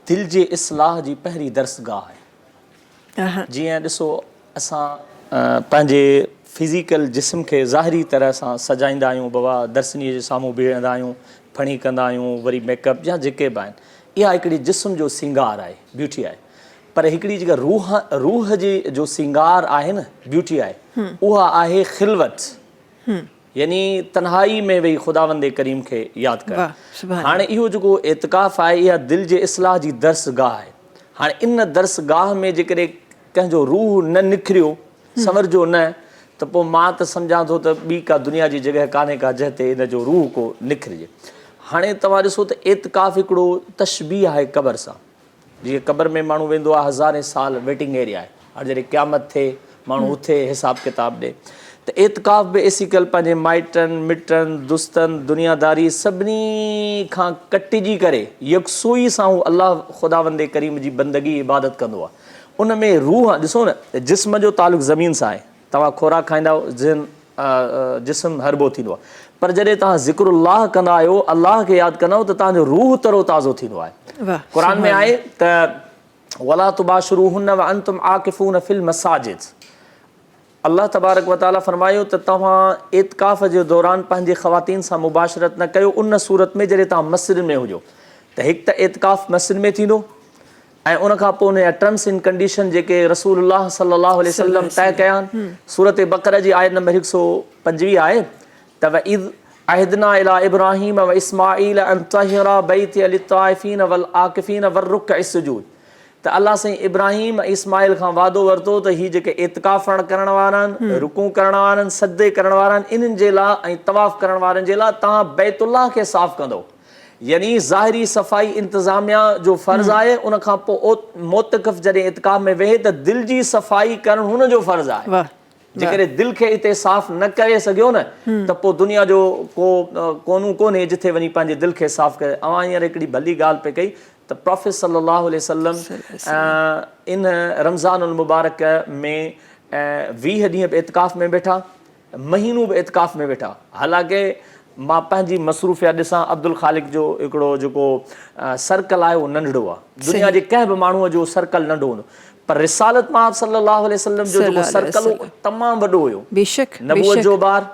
दिलि जे इस्लाह जी पहिरीं दर्सगाह आहे. जीअं ॾिसो असां पंहिंजे फिज़िकल जिस्म खे ज़ाहिरी तरह सां सजाईंदा आहियूं बाबा दर्शनीअ जे साम्हूं बीहंदा आहियूं फणी कंदा आहियूं वरी मेकअप या जेके बि आहिनि इहा हिकिड़ी जिस्म जो सिंगार आहे ब्यूटी आहे. पर हिकिड़ी जेका रूह जी जो सिंगार आहे न ब्यूटी आहे उहा आहे खिलवत यानी तन्हाई में वेही ख़ुदावंद करीम खे यादि कर. हाणे इहो जेको एतिकाफ़ आहे इहा दिलि जे इस्लाह जी दर्सगाह आहे. हाणे इन दर्सगाह में जेकॾहिं कंहिंजो रूह न निखरियो संवरजो न त पोइ मां त सम्झां थो त ॿी का दुनिया जी जॻह कान्हे का जंहिं ते इन जो रूह को निखरिजे. हाणे तव्हां ॾिसो त एतिकाफ़ हिकिड़ो तशबीह आहे क़बर सां. जीअं क़बर में माण्हू वेंदो आहे हज़ारे साल वेटिंग एरिया आहे. हाणे जॾहिं क़यामत थिए माण्हू उथे हिसाब किताब ॾे त एतिकाफ़ बि बेसिकल पंहिंजे माइटनि मिटनि दोस्तनि दुनियादारी सभिनी खां कटिजी करे यकसोई सां हू अलाह ख़ुदावंद करीम जी बंदगी इबादत कंदो आहे. उन में रूह ॾिसो न जिस्म जो तालुक़ु ज़मीन सां आहे. तव्हां खुराक खाईंदा जिस्म हरबो थींदो आहे पर जॾहिं तव्हां ज़िक्रुल्लाह कंदा आहियो अलाह खे यादि कंदा आहियो त तव्हांजो रूह तरो ताज़ो थींदो आहे. क़ुर में आहे त वला तुबाशिरूहुन्न व अंतुम आकिफून फिल मसाजिद. अल्लाह तबारक व तआला फरमायो त तव्हां एतिकाफ़ जे दौरान पंहिंजे ख़वातीन सां मुबाशरत न कयो उन सूरत में जॾहिं तव्हां मस्जिद में हुजो. त हिकु त एतिकाफ़ मस्जिद में थींदो ऐं उनखां पोइ उन जा टर्म्स एंड कंडीशन जेके रसूलुल्लाह सल्लल्लाहु अलैहि वसल्लम तय कया आहिनि. सूरत बक़रा जी आयत नंबर 125 आहे त वइज़ अहदना इला इब्राहीम व इस्माईल अन तहिरा बैति लित्ताइफीन वल आकिफीन वररुक्अ सुजूद. त अलाह साईं इब्राहिम ऐं इस्माइल खां वादो वरितो त हीअ जेके इतिकाफ़ करण वारा आहिनि, रुकू करण वारा आहिनि, सजदे करण वारा आहिनि, इन्हनि जे लाइ ऐं तवाफ़ करण वारनि जे लाइ तव्हां बैतुल्लाह खे साफ़ कंदो। यानी ज़ाहिरी सफ़ाई इंतिज़ामिया जो फ़र्ज़ु आहे, उन खां पोइ मोतक़िफ़ जॾहिं इतिकाफ़ में वेहे त दिलि जी सफ़ाई करणु हुन जो फ़र्ज़ु आहे। जेकॾहिं दिलि खे हिते साफ़ न करे सघियो न त पोइ दुनिया जो को कोन्हू कोन्हे जिथे वञी पंहिंजे दिलि खे साफ़ करे। हींअर हिकिड़ी भली ॻाल्हि पे कई त प्रोफेट सल्लल्लाहु अलैहि वसल्लम इन रमज़ानुल मुबारक में 20 ॾींहं बि इतिकाफ़ में वेठा, महीनो बि इतिकाफ़ में वेठा। हालांकि मां पंहिंजी मसरूफ़ियत ॾिसां, अब्दुल ख़ालिक जो हिकिड़ो जेको सर्कल आहे उहो नंढड़ो आहे, दुनिया जे कंहिं बि माण्हूअ जो सर्कल नंढो हूंदो, पर रिसालत मां सल्लल्लाहु अलैहि वसल्लम जो जेको सर्कल हो तमामु वॾो हुयो। बेशक नबूवत जो ॿार,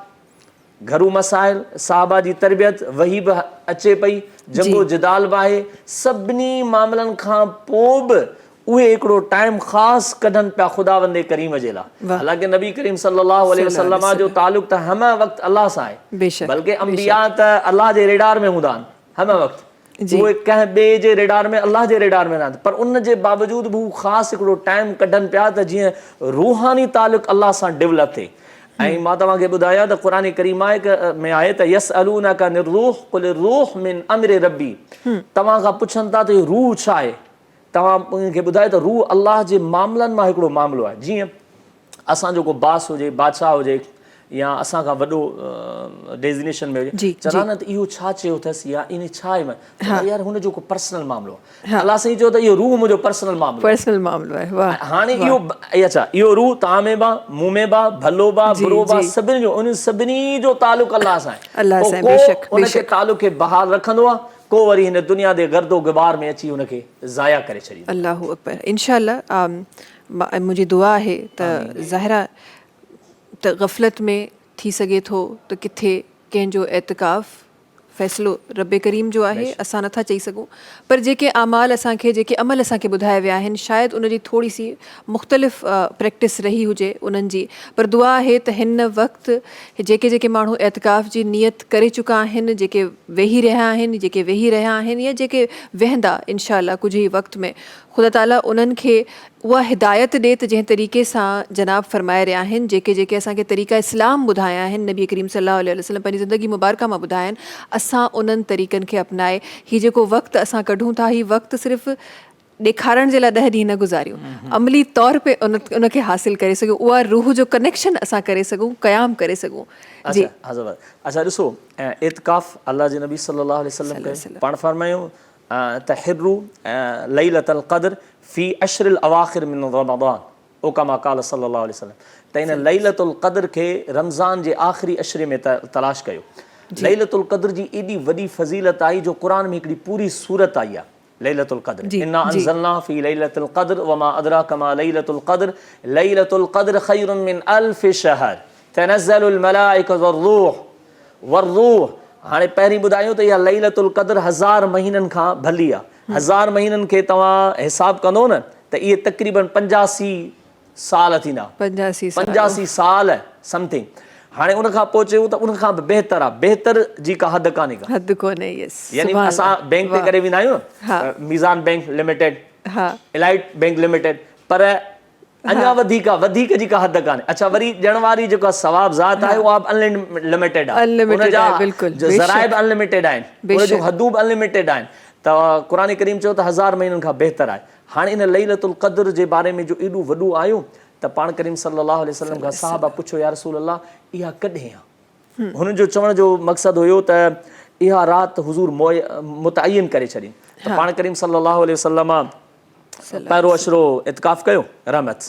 घरू मसाइल, साहबा जी तरबियत, वही बि अचे पई, जंगो जिदाल बि आहे, सभिनी मामलनि खां पोइ बि उहे हिकिड़ो टाइम ख़ासि कढनि पिया ख़ुदावंदे करीम जे लाइ। हालांकि नबी करीम सल्लल्लाहु अलैहि वसल्लम जो तालुक़ त हम वक़्तु अल्लाह सां आहे, बल्कि अंबिया त अल्लाह जे रेडार में हूंदा आहिनि हम वक़्तु, उहे कंहिं ॿिए जे रेडार में, अल्लाह जे रेडार में न आहिनि, पर उन जे बावजूद बि हू ख़ासि हिकिड़ो टाइम कढनि पिया त जीअं रूहानी तालुक़ अल्लाह सां डेवलप थिए। ऐं मां तव्हांखे ॿुधायां त क़ुरान करीम में आहे त यसअलूनका अनिर रूह कुल रूह मिन अम्रि रब्बी, तव्हां खां पुछनि था त इहो रूह छा आहे, तव्हां उनखे ॿुधायो त रूह अल्लाह जे मामलनि मां हिकिड़ो मामिलो आहे। जीअं असांजो को बास हुजे, बादशाह हुजे, या असां खां वॾो डेज़िग्नेशन में हुजे, चवंदा न त इहो छा चयो अथसि या इन छा आहे, यार हुनजो को पर्सनल मामिलो आहे। अल्लाह साईं चयो त इहो रूह मुंहिंजो पर्सनल मामिलो आहे। हाणे इहो अच्छा, इहो रूह तव्हां में बि, मूं में बि, भलो बि, बुरो बि, सभिनी जो, उन सभिनी जो तालुक़ अल्लाह सां आहे। को उनखे तालुक़ खे बहाल रखंदो आहे, को वरी हिन दुनिया जे गर्दो गुबार में अची उनखे ज़ाया करे छॾींदो। अल्लाहु अकबर। इंशाअल्लाह मुंहिंजी दुआ आहे त ज़ाहिरा त ग़फ़लत में थी सघे थो त किथे कंहिंजो एतिकाफ़ फ़ैसिलो रब करीम जो आहे, असां नथा चई सघूं, पर जेके अमाल असांखे, जेके अमल असांखे ॿुधाया विया आहिनि, शायदि उनजी थोरी सी मुख़्तलिफ़ प्रैक्टिस रही हुजे उन्हनि जी, पर दुआ आहे त हिन वक़्तु जेके जेके माण्हू एतिकाफ़ जी नियत करे चुका आहिनि, जेके वेही रहिया आहिनि, जेके वेही रहिया आहिनि या जेके वेहंदा इंशाअल्लाह कुझु ई वक़्त में, ख़ुदा ताला उन्हनि खे उहा हिदायत ॾे त जंहिं तरीक़े सां जनाब फ़रमाए रहिया आहिनि, जेके जेके असांखे तरीक़ा इस्लाम ॿुधाया आहिनि, नबी करीम सल्लल्लाहु अलैहि वसल्लम पंहिंजी ज़िंदगी मुबारक मां ॿुधाया आहिनि, असां उन्हनि तरीक़नि खे अपनाए हीउ जेको वक़्तु असां कढूं था, हीउ वक़्तु सिर्फ़ु ॾेखारण जे लाइ 10 ॾींहं न गुज़ारियूं, अमली तौर पे उनखे हासिल करे सघूं, उहा रूह जो कनेक्शन असां करे सघूं, क़याम करे सघूं। जी अच्छा ॾिसो, इतिकाफ़ अल्लाह जे नबी सल्लल्लाहु अलैहि वसल्लम कयो, पाण फरमायूं तहिर्रु लैलतुल क़द्र फी अशरिल अवाखिर मिन रमज़ान, ओ कमा क़ाल सल्लल्लाहु अलैहि वसल्लम, त इन लैलतुल क़द्र खे रमज़ान जे आख़िरी अशरे में तलाश कयो। लैलतुल क़द्र जी एॾी वॾी फ़ज़ीलत आई जो क़ुरान में हिकिड़ी पूरी सूरत आई आहे लैलतुल क़द्र, इन्ना अंज़लना फी लैलतुल क़द्र वमा अदराका मा लैलतुल क़द्र, लैलतुल क़द्र खैरुम मिन अल्फ शहर तनज़्ज़लुल मलाइकतु वर्रूह। हाणे पहिरीं ॿुधायूं त इहा लैलतुल क़द्र 1000 महीननि खां भली आहे। 1000 महीननि खे तव्हां हिसाब कंदो न त इहे तक़रीबन 85 साल थींदा, 85 साल समथिंग। हाणे उन खां पोइ चयूं त उन खां बि बहितर आहे, बहितर जी का हद कोन्हे, यानी असां बैंक ते करे वेंदा आहियूं न, Meezan bank limited, elite bank limited, पर अञा वधीक जी का हद कान्हे। अच्छा, वरी ॾियण वारी जेका सवाब ज़ात आहे उहा अनलिमिटेड आहे, उनजा ज़राइब अनलिमिटेड आहिनि, उनजूं हदूं बि अनलिमिटेड आहिनि। त क़ुरान करीम चयो त 1000 महीननि खां बहितर आहे। हाणे इन लैलतुल क़द्र जे बारे में जो एॾो वॾो आयो त पाण करीम सल्लल्लाहु अलैहि वसल्लम खां साहबा पुछो, या रसूल अल्लाह इहा कॾहिं आहे? हुननि जो चवण जो मक़सदु हुयो त इहा राति हुज़ूर मुतअय्यन करे छॾी। त पाण करीम सल्लल्लाहु अलैहि वसल्लम पहिरियों अशरो इतिकाफ़ कयो, रहमत,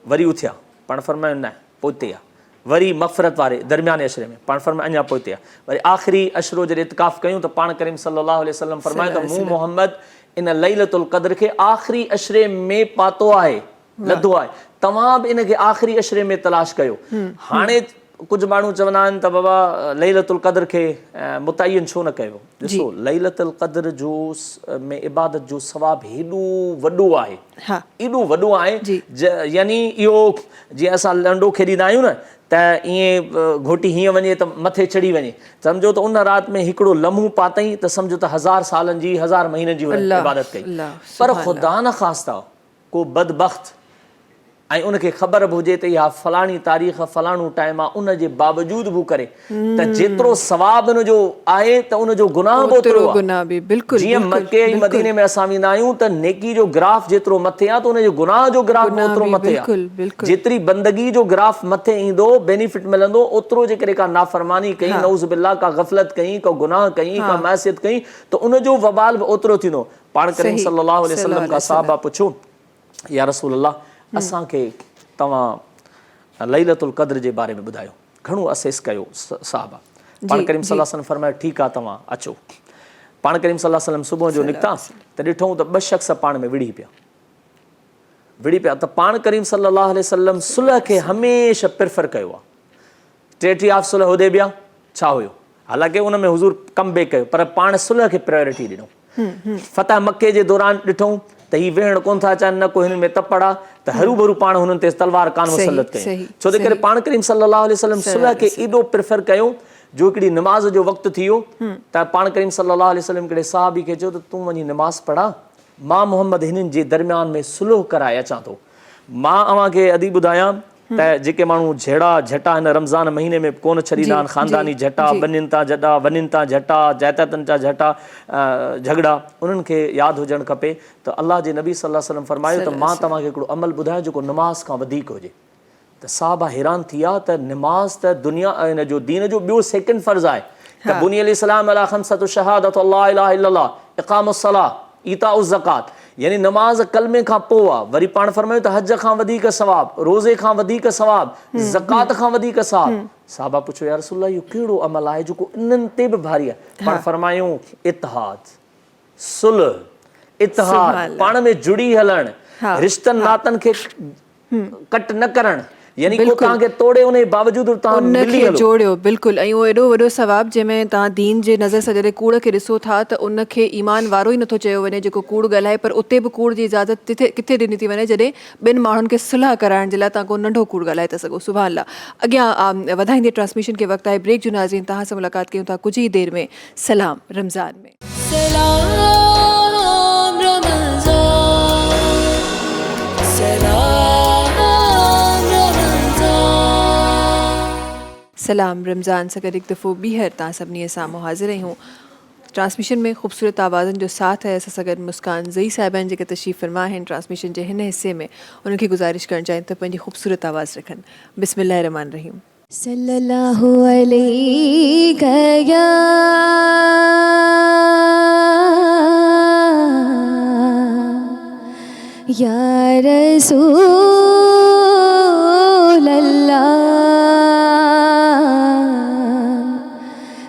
वरी उथिया, पाण फरमायो न पोइते आहे, वरी मग़फ़रत वारे दरमियाने अशरे में, पाण फरमायो अञा पोइते आहे, वरी आख़िरी अशरो जॾहिं इतिकाफ़ कयूं त पाण करीम सल्लल्लाहु अलैहि वसल्लम फरमायो त मूं मोहम्मद इन लैलतुल क़द्र खे आख़िरी अशरे में पातो आहे, लधो आहे, तव्हां बि इनखे आख़िरी अशरे में तलाश कयो। हाणे कुझु माण्हू चवंदा आहिनि त बाबा लैलतुल क़द्र खे मुतअय्यन छो न कयो? ॾिसो, लैलतुल क़द्र जो में इबादत जो सवाब हेॾो वॾो आहे, एॾो वॾो आहे, यानी इहो जीअं असां लंडो खेॾींदा आहियूं न, त ईअं घोटी हीअं वञे त मथे चढ़ी वञे, सम्झो त उन राति में हिकिड़ो लम्हो पातई त सम्झो त 1000 सालनि जी 1000 महीननि जी हुन इबादत कई। पर ख़ुदा न ख़ास्ता को बदबख़्त ऐं उनखे ख़बर बि हुजे त इहा फलाणी तारीख़ फलाणो टाइम आहे, उन जे बावजूद बि करे त जेतिरो सवाब उनजो आहे त उनजो गुनाह बि ओतिरो आहे। जीअं मके ऐं मदीने में असां वेंदा आहियूं त नेकी जो ग्राफ जेतिरो मथे आहे त उनजो गुनाह जो ग्राफ बि ओतिरो मथे आहे। जेतिरी बंदगी जो ग्राफ मथे ईंदो, बेनिफिट मिलंदो, ओतिरो जेकॾहिं का नाफ़रमानी कई, नऊज़ बिल्लाह का गफ़लत कई, का गुनाह कई, का मासियत कई, त उनजो वबाल बि ओतिरो थींदो। पाण करीम सल्लल्लाहु अलैहि वसल्लम का सहाबा पुछो, या रसूल अल्लाह असांखे तव्हां लैलतुल क़द्र जे बारे में ॿुधायो, घणो असेस कयो साहबा। पाण करीम सल्लल्लाहु अलैहि वसल्लम फरमायो ठीकु आहे तव्हां अचो। पाण करीम सल्लल्लाहु अलैहि वसल्लम सुबुह जो निकिता त ॾिठूं त 2 शख़्स पाण में विड़ी पिया त पाण करीम सल्लल्लाहु अलैहि वसल्लम सुलह खे हमेशह प्रिफर कयो आहे। ट्रेटी ऑफ सुलह हुदैबिया छा हुयो, हालांकि उन में हुज़ूर कम बैक कयो, पर पाण सुलह खे प्रायोरिटी ॾिनो। फतह मके जे दौरान ॾिठूं त ही वेहण कोन था अचनि, न को हिन में तपड़ आहे, त हरू भरू पाण हुननि ते तलवार कान मुसलत कई। छो जे करे पाण करीम सल्लल्लाहु अलैहि वसल्लम सुलह खे एॾो प्रिफर कयो जो हिकिड़ी नमाज़ जो वक़्तु थी वियो त पाण करीम सल्लल्लाहु अलैहि वसल्लम हिकिड़े सहाबी खे चयो त तूं वञी नमाज़ पढ़ा, मां मोहम्मद हिननि जे दरमियान में सुलह कराए अचां थो। मां अव्हांखे अदी ॿुधायां त जेके माण्हू झेड़ा झटा हिन रमज़ान महीने में कोन छॾींदा आहिनि, ख़ानदानी झटा, ॿिन्हिनि तां झटा, वञनि तां झटा, जाइदादनि तां झटा झगड़ा, उन्हनि खे यादि हुजणु खपे त अलाह जे नबी सल्लल्लाहु अलैहि वसल्लम फरमायो त मां तव्हांखे हिकिड़ो अमल ॿुधायां जेको नमाज़ खां वधीक हुजे। त साहबा हैरान थी विया त नमाज़ त दुनिया हिन जो दीन जो ॿियो सेकेंड फ़र्ज़ु आहे त बुनियल इस्लाम अला ख़म्सतु शहादतु अल्ला इलाहा इल्लल्लाह, इक़ामुस सलाह, ईताउज़ ज़कात, यानी नमाज़ कलमे खां पोइ आहे। वरी पाण फरमायो त हज खां वधीक सवाब, रोज़े खां वधीक सवाब, ज़कात खां वधीक सवाब। साहबा पुछो या रसूल अल्लाह इहो कहिड़ो अमल आहे जेको इन्हनि ते बि भारी आहे? पाण फरमायूं इत्तिहाद, सुलह, इत्तिहाद, पाण में जुड़ी हलण, रिश्तनि नातनि खे कट न करण, यानी को तव्हांखे तोड़े उन जे बावजूद तव्हां मिली हलो, जोड़ियो। बिल्कुलु। ऐं उहो एॾो वॾो सवाबु जंहिंमें तव्हां दीन जे नज़र सां जॾहिं कूड़ खे ॾिसो था त उनखे ईमान वारो ई नथो चयो वञे जेको कूड़ ॻाल्हाए, पर उते बि कूड़ जी इजाज़त किथे ॾिनी थी वञे जॾहिं ॿिनि माण्हुनि खे सुलह कराइण जे लाइ तव्हां को नंढो कूड़ ॻाल्हाए था सघो। सुभाणे अल्लाह। अॻियां वधाईंदे ट्रांसमिशन खे वक़्तु आहे ब्रेक जो। नाज़रीन तव्हां सां मुलाक़ात कयूं था कुझु ई देरि में सलाम रमज़ान में। सलाम रमज़ान, सलाम रमज़ान सां गॾु हिकु दफ़ो ॿीहर तव्हां सभिनी साम्हूं हाज़िर आहियूं। ट्रांसमिशन में ख़ूबसूरत आवाज़नि जो साथ आहे। असां सां गॾु मुस्कान ज़ई साहिबान जेके तशरीफ़ फरमा आहिनि ट्रांसमिशन जे हिन हिसे में, उनखे गुज़ारिश करणु चाहिनि त पंहिंजी ख़ूबसूरत आवाज़ रखनि। बिस्मिल्लाह रहमान रहीम। सल्लल्लाहु अलैहि या रसूल अल्लाह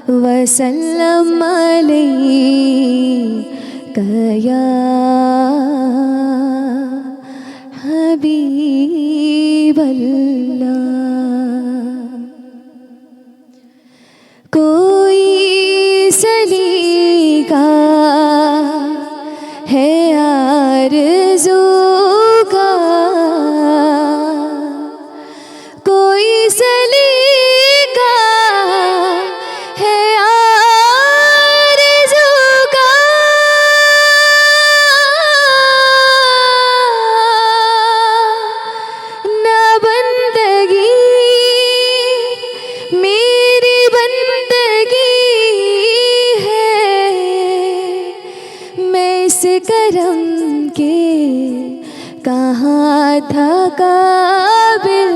वसल्लम अलैका या हबीब अल्लाह। कोई सलीका है आरज़ू का, कोई सलीका है आरज़ू का, न बंदगी मेरी बंदगी है, मैं इस करम के कहाँ था काबिल,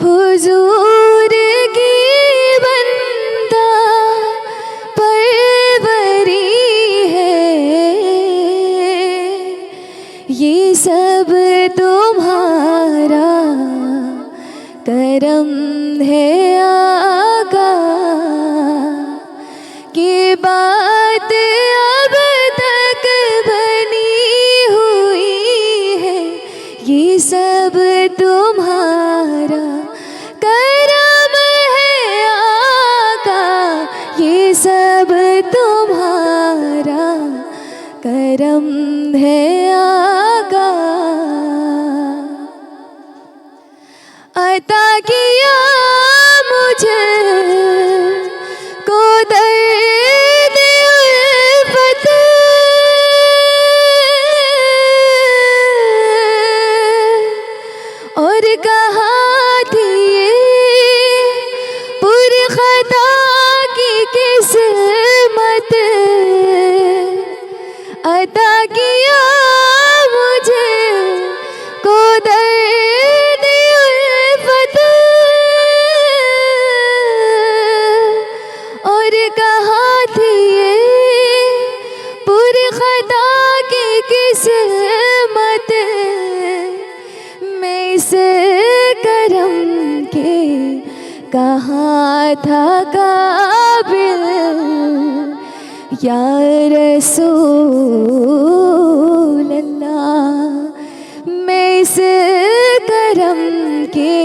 हुजूर की बंदा परवरी है, ये सब तुम्हारा करम है आका, की बात अब तक बनी हुई है, ये सब तुम्हारा करम है आका, ये सब तुम्हारा करम है आका। عطا کیا مجھے کو درد الفت اور کہاں تھی یہ پر خطا کی قسمت عطا کیا مجھے کو درد الفت اور کہاں تھی یہ پر خطا کی قسمت میں اس کرم کے کہاں تھا قابل یا رسول اللہ میں اس کرم کے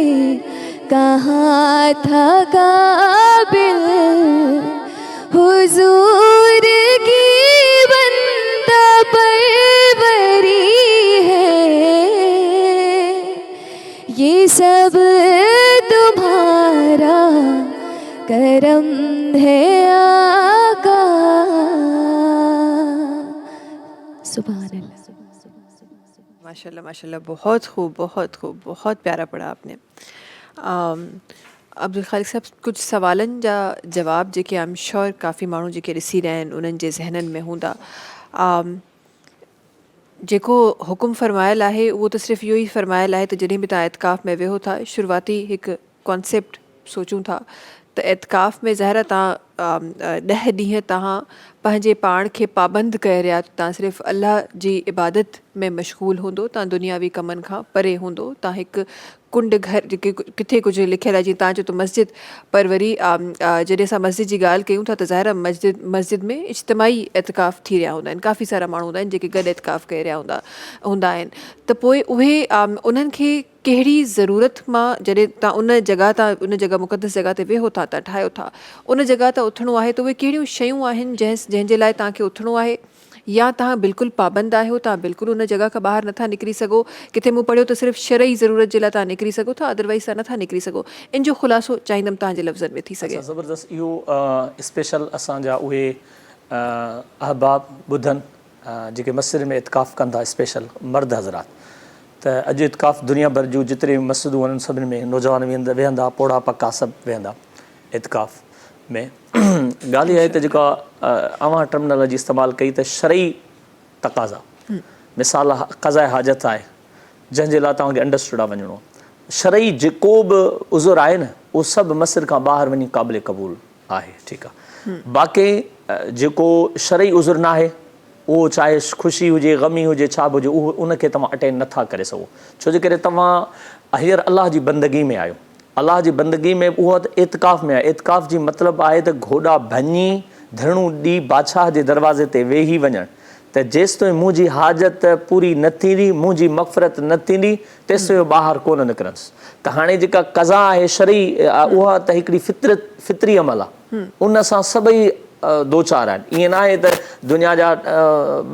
کہاں تھا قابل حضور کی بندہ پروری ہے یہ سب تمہارا کرم ہے آقا سبحان اللہ ماشاء اللہ بہت خوب بہت پیارا پڑھا آپ نے. عبدالخالق صاحب کچھ سوالن جا جواب जेके आई एम श्योर काफ़ी माण्हू जेके ॾिसी रहिया आहिनि उन्हनि जे ज़हननि में हूंदा. जेको हुकुम फरमायल आहे उहो त सिर्फ़ु इहो ई फरमायल आहे त जॾहिं बि तव्हां एतिकाफ़ में वेहो था शुरूआती हिकु कॉन्सेप्ट सोचूं था त एतिकाफ़ में ज़ाहिर तव्हां 10 ॾींहं तव्हां पंहिंजे पाण खे पाबंद करे रहिया तव्हां सिर्फ़ु अल्लाह जी इबादत में मशगूल हूंदो तव्हां दुनियावी कमनि खां परे हूंदो तव्हां हिकु कुंड घर जेके किथे कुझु लिखियलु आहे जीअं तव्हां चयो त मस्जिद पर वरी जॾहिं असां मस्जिद जी ॻाल्हि कयूं था त ज़ाहिर मस्जिद में इज्तिमाही एतिकाफ़ थी रहिया हूंदा आहिनि काफ़ी सारा माण्हू हूंदा आहिनि जेके गॾु एतिकाफ़ करे रहिया हूंदा आहिनि त पोइ उहे उन्हनि खे कहिड़ी ज़रूरत मां जॾहिं तव्हां उन जॻह मुक़दस जॻह ते वेहो था ठाहियो था उन जॻह ते उथिणो आहे त उहे कहिड़ियूं शयूं आहिनि जंहिंजे लाइ तव्हांखे उथिणो आहे या तव्हां बिल्कुलु पाबंद आहियो तव्हां बिल्कुलु उन जॻह खां ॿाहिरि नथा निकिरी सघो किथे मूं पढ़ियो त सिर्फ़ु शरई ज़रूरत जे लाइ तव्हां निकिरी सघो था अदरवाइज़ तव्हां नथा निकिरी सघो इन जो ख़ुलासो चाहींदमि तव्हांजे लफ़्ज़नि में थी सघे. ज़बरदस्त इहो स्पेशल असांजा उहे अहबाब ॿुधनि जेके मस्जिद में इतिकाफ़ कंदा स्पेशल मर्द हज़रात त अॼु इतिकाफ़ दुनिया भर जूं जेतिरे मस्जिदूं आहिनि सभिनी में नौजवान वेहंदा पोड़ा पका सभु वेहंदा इतिकाफ़ में. ॻाल्हि इहा आहे त जेका अवां टर्मिनोलॉजी इस्तेमालु कई त शरई तक़ाज़ा मिसाल क़ज़ाए हाजत आहे जंहिंजे लाइ तव्हांखे अंडरस्टूड आहे वञिणो शरई जेको बि उज़ुर आहे न उहो सभु मस्जिद खां ॿाहिरि वञी क़ाबिल क़बूल आहे ठीकु आहे. बाक़ी जेको शरई उज़ुर न आहे उहो चाहे ख़ुशी हुजे ग़मी हुजे छा बि हुजे उहो उनखे तव्हां अटेंड नथा करे सघो छो जे करे तव्हां हींअर अलाह जी बंदगी में आहियो. अलाह जी बंदगी में उहा त एतिकाफ़ में आहे. एतिकाफ़ जी मतिलबु आहे त घोड़ा भञी धरणू ॾी बादशाह जे दरवाज़े ते वेही वञणु त जेसि ताईं मुंहिंजी हाजत पूरी न थींदी मुंहिंजी मग़फ़रत न थींदी तेसि ताईं ॿाहिरि कोन निकिरंदुसि. त हाणे जेका क़ज़ा आहे शरई उहा त हिकिड़ी फितरी अमल आहे उन सां सभई दो चार आहिनि. ईअं न आहे त दुनिया जा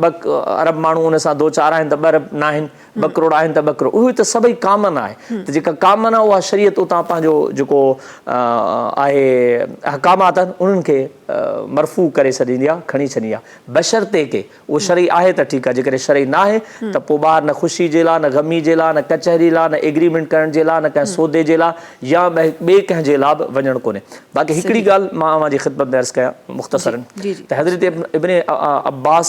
2 अरब माण्हू उन सां दो चार आहिनि त 2 अरब न आहिनि 2 करोड़ आहिनि त 2 करोड़ उहे त सभई कामन आहे. त जेका कामन आहे उहा शरीयत उतां पंहिंजो जेको आहे अहकामात आहिनि उन्हनि खे मरफ़ू करे छॾींदी आहे खणी छॾींदी आहे बशर्ते के उहो शरई आहे त ठीकु आहे जेकॾहिं शरई न आहे त पोइ ॿाहिरि न ख़ुशी जे लाइ न ग़मी जे लाइ न कचहरी लाइ न एग्रीमेंट करण जे लाइ न कंहिं सौदे जे लाइ या ॿिए कंहिं जे लाइ बि वञणु कोन्हे. बाक़ी हिकिड़ी ॻाल्हि मां अव्हांजी ख़िदमत में अर्ज़ु कयां मुख़्तसरन त हज़रत इब्न अब्बास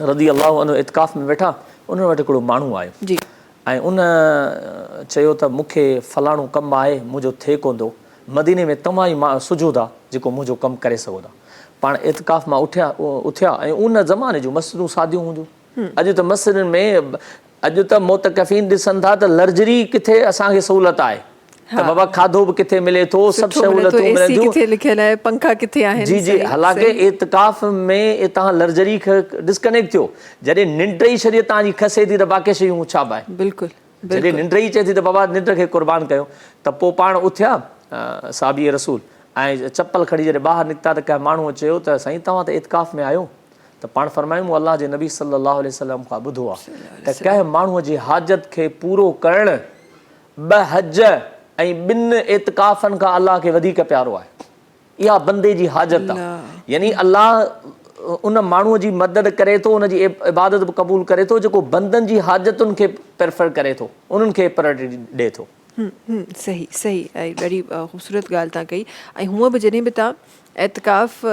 रज़ी अल्लाह अन्हु इतिकाफ़ में वेठा उन्हनि वटि हिकिड़ो माण्हू आयो ऐं उन चयो त मूंखे फलाणो कमु आहे मुंहिंजो थिए कोन थो मदीने में तमामु ई सुजो था जेको मुंहिंजो कमु करे सघो था. पाण इतिकाफ़ मां उथिया ऐं उन ज़माने जूं मस्जिदूं सादियूं हूंदियूं. अॼु त मस्जिदनि में अॼु त मोतकफ़ीन ॾिसनि था त लर्जरी किथे असांखे सहूलियत आहे त बाबा खाधो बि किथे मिले थो सभु सहूलियतूं मिलनि थियूं पंखा किथे आहिनि जी जी. हालांकि इतिकाफ़ में तव्हां लर्जरी खे डिस्कनेक्ट थियो जॾहिं निंड ई शरीयत तव्हांजी खसे थी त बाक़ी शयूं छा बि आहे बिल्कुलु जॾहिं निंड ई चए थी त बाबा निंड खे क़ुर्बान कयो त पोइ पाण उथिया साहबी रसूल ऐं चप्पल खणी जॾहिं ॿाहिरि निकिता त कंहिं माण्हूअ चयो त साईं तव्हां त इतिकाफ़ में आहियो त पाण फरमायूं अलाह जे नबी सल्लल्लाहु अलैहि वसल्लम खां ॿुधो आहे त कंहिं माण्हूअ जी हाजत खे पूरो करणु 2 हज ऐं ॿिनि एतिकाफ़नि खां अलाह खे वधीक प्यारो आहे। इहा बंदे जी हाजत आहे, यानी अलाह उन माण्हूअ जी मदद करे थो, उन जी इबादत बि क़बूल करे थो जेको बंदनि जी हाजतुनि खे प्रेफर करे थो, उन्हनि खे प्रायोरिटी ॾिए थो। सही सही ऐं ॾाढी ख़ूबसूरत ॻाल्हि तव्हां कई। ऐं हूअं बि जॾहिं बि तव्हां एतिकाफ़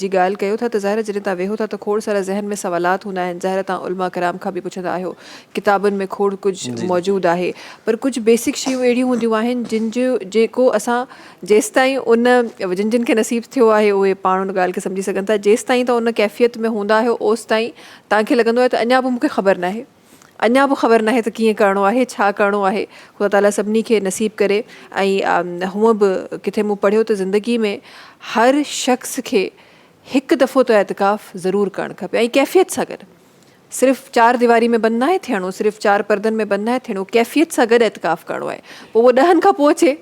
जी ॻाल्हि कयो था त ज़ाहिर जॾहिं तव्हां वेहो था त खोड़ सारा ज़हन में सवालात हूंदा आहिनि, ज़ाहिर तव्हां उलमा कराम खां बि पुछंदा आहियो, किताबुनि में खोड़ कुझु मौजूदु आहे, पर कुझु बेसिक शयूं अहिड़ियूं हूंदियूं आहिनि जिन जो जेको असां जेसिताईं उन जिन जिन खे नसीब थियो आहे उहे पाण उन ॻाल्हि खे सम्झी सघनि था, जेसिताईं तव्हां उन कैफ़ियत में हूंदा आहियो ओसिताईं तव्हांखे लॻंदो आहे त अञा बि मूंखे ख़बर नाहे, अञा बि ख़बर नाहे त कीअं करिणो आहे, छा करिणो आहे। ख़ुदा ताला सभिनी खे नसीब करे। ऐं हूअं बि किथे मूं पढ़ियो त ज़िंदगी में हर शख़्स खे हिकु दफ़ो त एतिकाफ़ ज़रूरु करणु खपे ऐं कैफ़ियत सां गॾु। सिर्फ़ु 4 दीवारी में बंदि नाहे थियणो, सिर्फ़ु 4 परदनि में बंदि नाहे थियणो, कैफ़ियत सां गॾु एतिकाफ़ करिणो आहे। पोइ उहो 10 खां पोइ अचे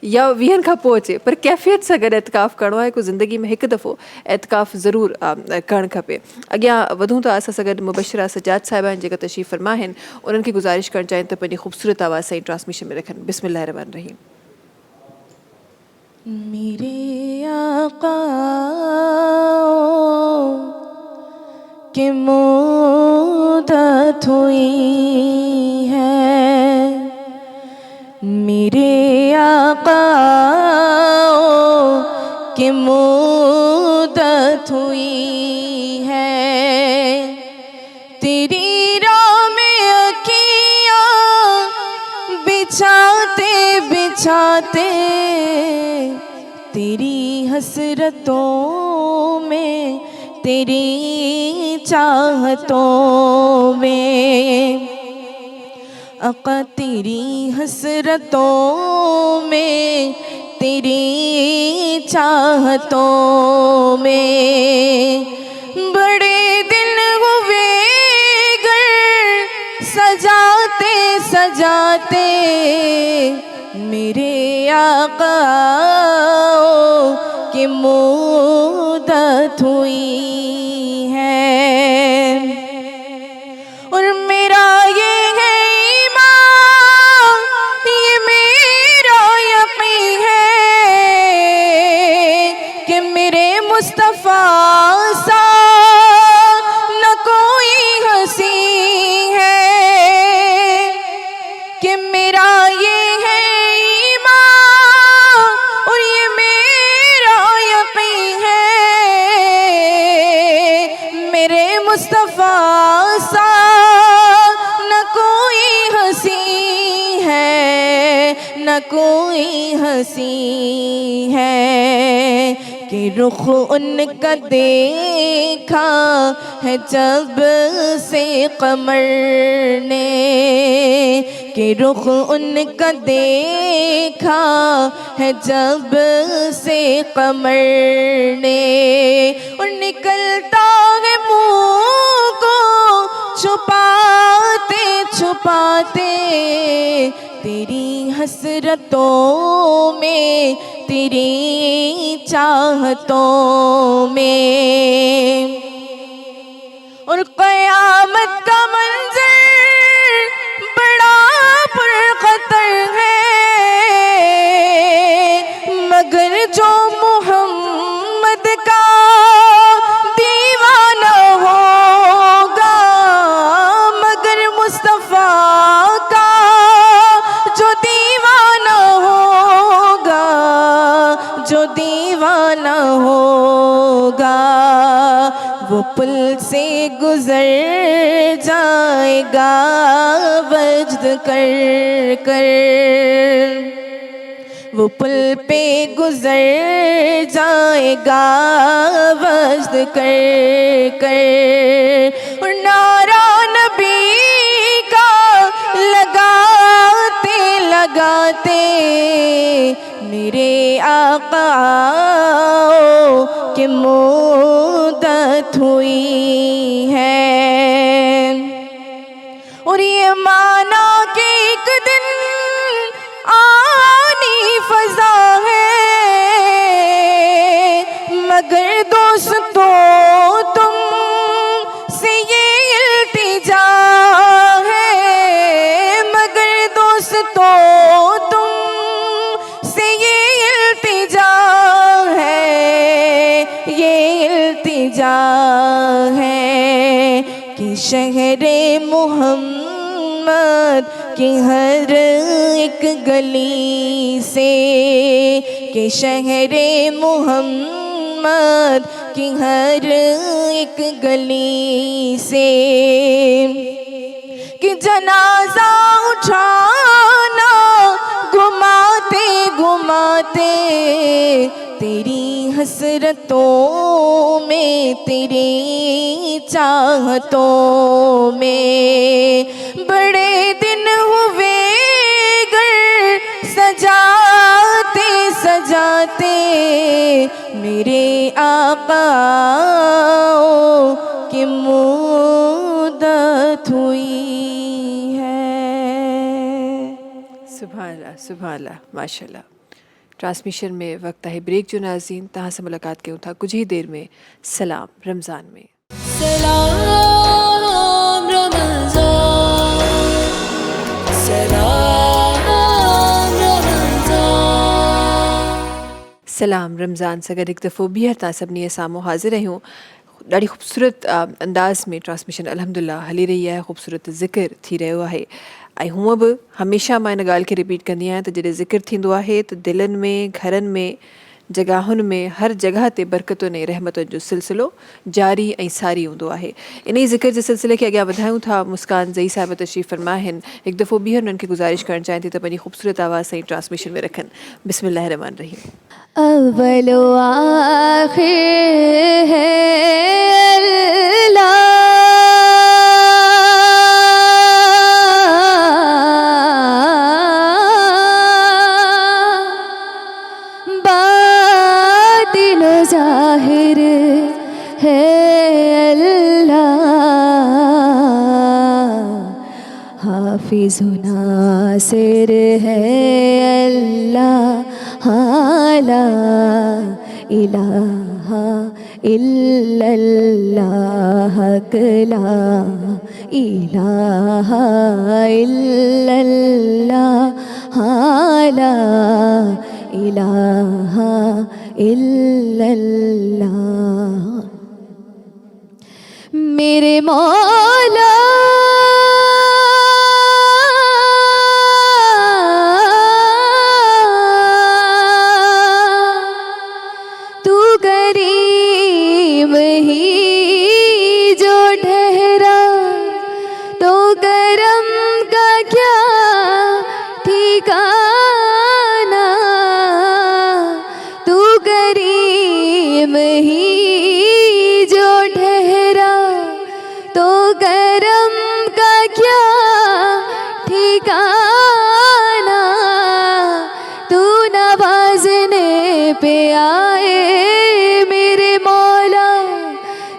या 20 खां पोइ अचे, पर कैफ़ियत सां गॾु एतिकाफ़ करिणो आहे। को ज़िंदगी में हिकु दफ़ो एतिकाफ़ ज़रूरु करणु खपे। अॻियां वधूं था असां सां गॾु मुबशिरा सजाद साहिबा आहिनि जेका तशरीफ़ फ़रमा आहिनि, उन्हनि खे गुज़ारिश करणु चाहिनि त पंहिंजी ख़ूबसूरत आवाज़ सां ट्रांसमिशन में रखनि। बिस्मिल्लाह रहमान रहीम। मेरे आका के मुद्दत हुई है, मेरे आका के मुद्दत हुई है, तेरी राह में अखियाँ बिछाते बिछाते तेरी हसरतों में तेरी चाहतों में, आका तेरी हसरतों में तेरी चाहतों में, बड़े दिन हुए घर सजाते सजाते मेरे आका की मुद्दत हुई है। और मेरा ये है ईमान, ये मेरा यकीन है कि मेरे मुस्तफ़ा सा न कोई हंसी है, कि मेरा ये है ईमान और ये मेरा यकीन है, मेरे मुस्तफ़ा सा न कोई हंसी है, न कोई हंसी है, कि रुख उनका देखा है जब से कमर ने, कि रुख उनका देखा है जब से कमर ने, और निकलता है मुँह को छुपाते छुपाते तेरी हसरतों में तेरी चाहतों में। और क़यामत का मंज़र बड़ा पुरख़तर है, मगर जो मोहम्मद का दीवाना होगा, मगर मुस्तफ़ा का जो दीवाना होगा, जो दीवाना होगा, वो पुल से गुजर जाएगा वज्द कर कर, वो पुल पे गुजर जाएगा वज्द कर कर। और नारा नबी का लगाते लगाते मेरे आका की मुद्दत हुई है। और ये माना कि एक दिन आनी फजा है, मगर दोस्तों तुम से ये इल्तिजा है, मगर दोस्तों तुम شہر محمد کی ہر ایک گلی سے، کہ شہر محمد کی ہر ایک گلی سے، کہ جنازہ اٹھانا گھماتے گھماتے تیری حسرتوں میں، تیری چاہتوں میں، بڑے دن ہوئے گر سجاتے سجاتے میرے آقا کی مدت ہوئی ہے۔ سبحان اللہ سبحان اللہ ماشاء اللہ۔ ٹرانسمیشن میں وقت ہے بریک جو ناظرین تہاں سے ملاقات کیوں تھا کچھ ہی دیر میں سلام رمضان میں۔ سلام رمضان، سلام رمضان، سلام رمضان سگر ایک دفعہ بیہر تا سبنی سامو حاضر رہی ہوں۔ ॾाढी ख़ूबसूरत अंदाज़ में ट्रांसमिशन अल्हम्दुलिल्लाह हली रही आहे। ख़ूबसूरत ज़िक्र थी रहियो आहे। ऐं हूअं बि हमेशह मां इन ॻाल्हि खे रिपीट कंदी आहियां त जॾहिं ज़िक्र थींदो आहे त दिलनि में, घरनि में, जॻहुनि में, हर जॻह ते बरकतुनि ऐं रहमतुनि जो सिलसिलो जारी ऐं सारी हूंदो आहे। इन ई ज़िक्र जे सिलसिले खे अॻियां वधायूं था। मुस्कान ज़ई साहिब तशरीफ़ फरमा आहिनि। हिकु दफ़ो ॿीहर उन्हनि खे गुज़ारिश करणु चाहियां थी त पंहिंजी ख़ूबसूरत आवाज़ सां ट्रांसमिशन में रखनि। बिस्मिल्लाह रहमान रहीम। اول و آخر ہے اللہ، باطن و ظاہر ہے اللہ، حافظ و ناصر ہے اللہ، لا الہ الا اللہ، لا الہ الا اللہ، لا الہ الا اللہ۔ میرے مولا پہ آئے میرے مولا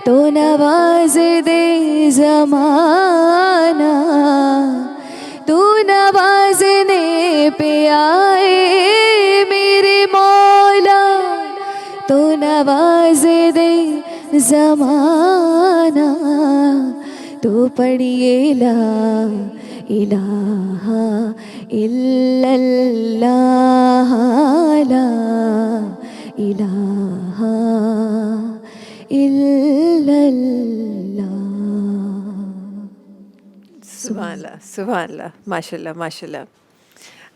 تو نواز دے زمانہ، تو نوازنے پہ آئے میرے مولا تو نواز دے زمانہ، تو پڑھیے لا الہ الا اللہ، لا الہ الا اللہ۔ سبحان اللہ سبحان اللہ ماشاء اللہ ماشاء اللہ۔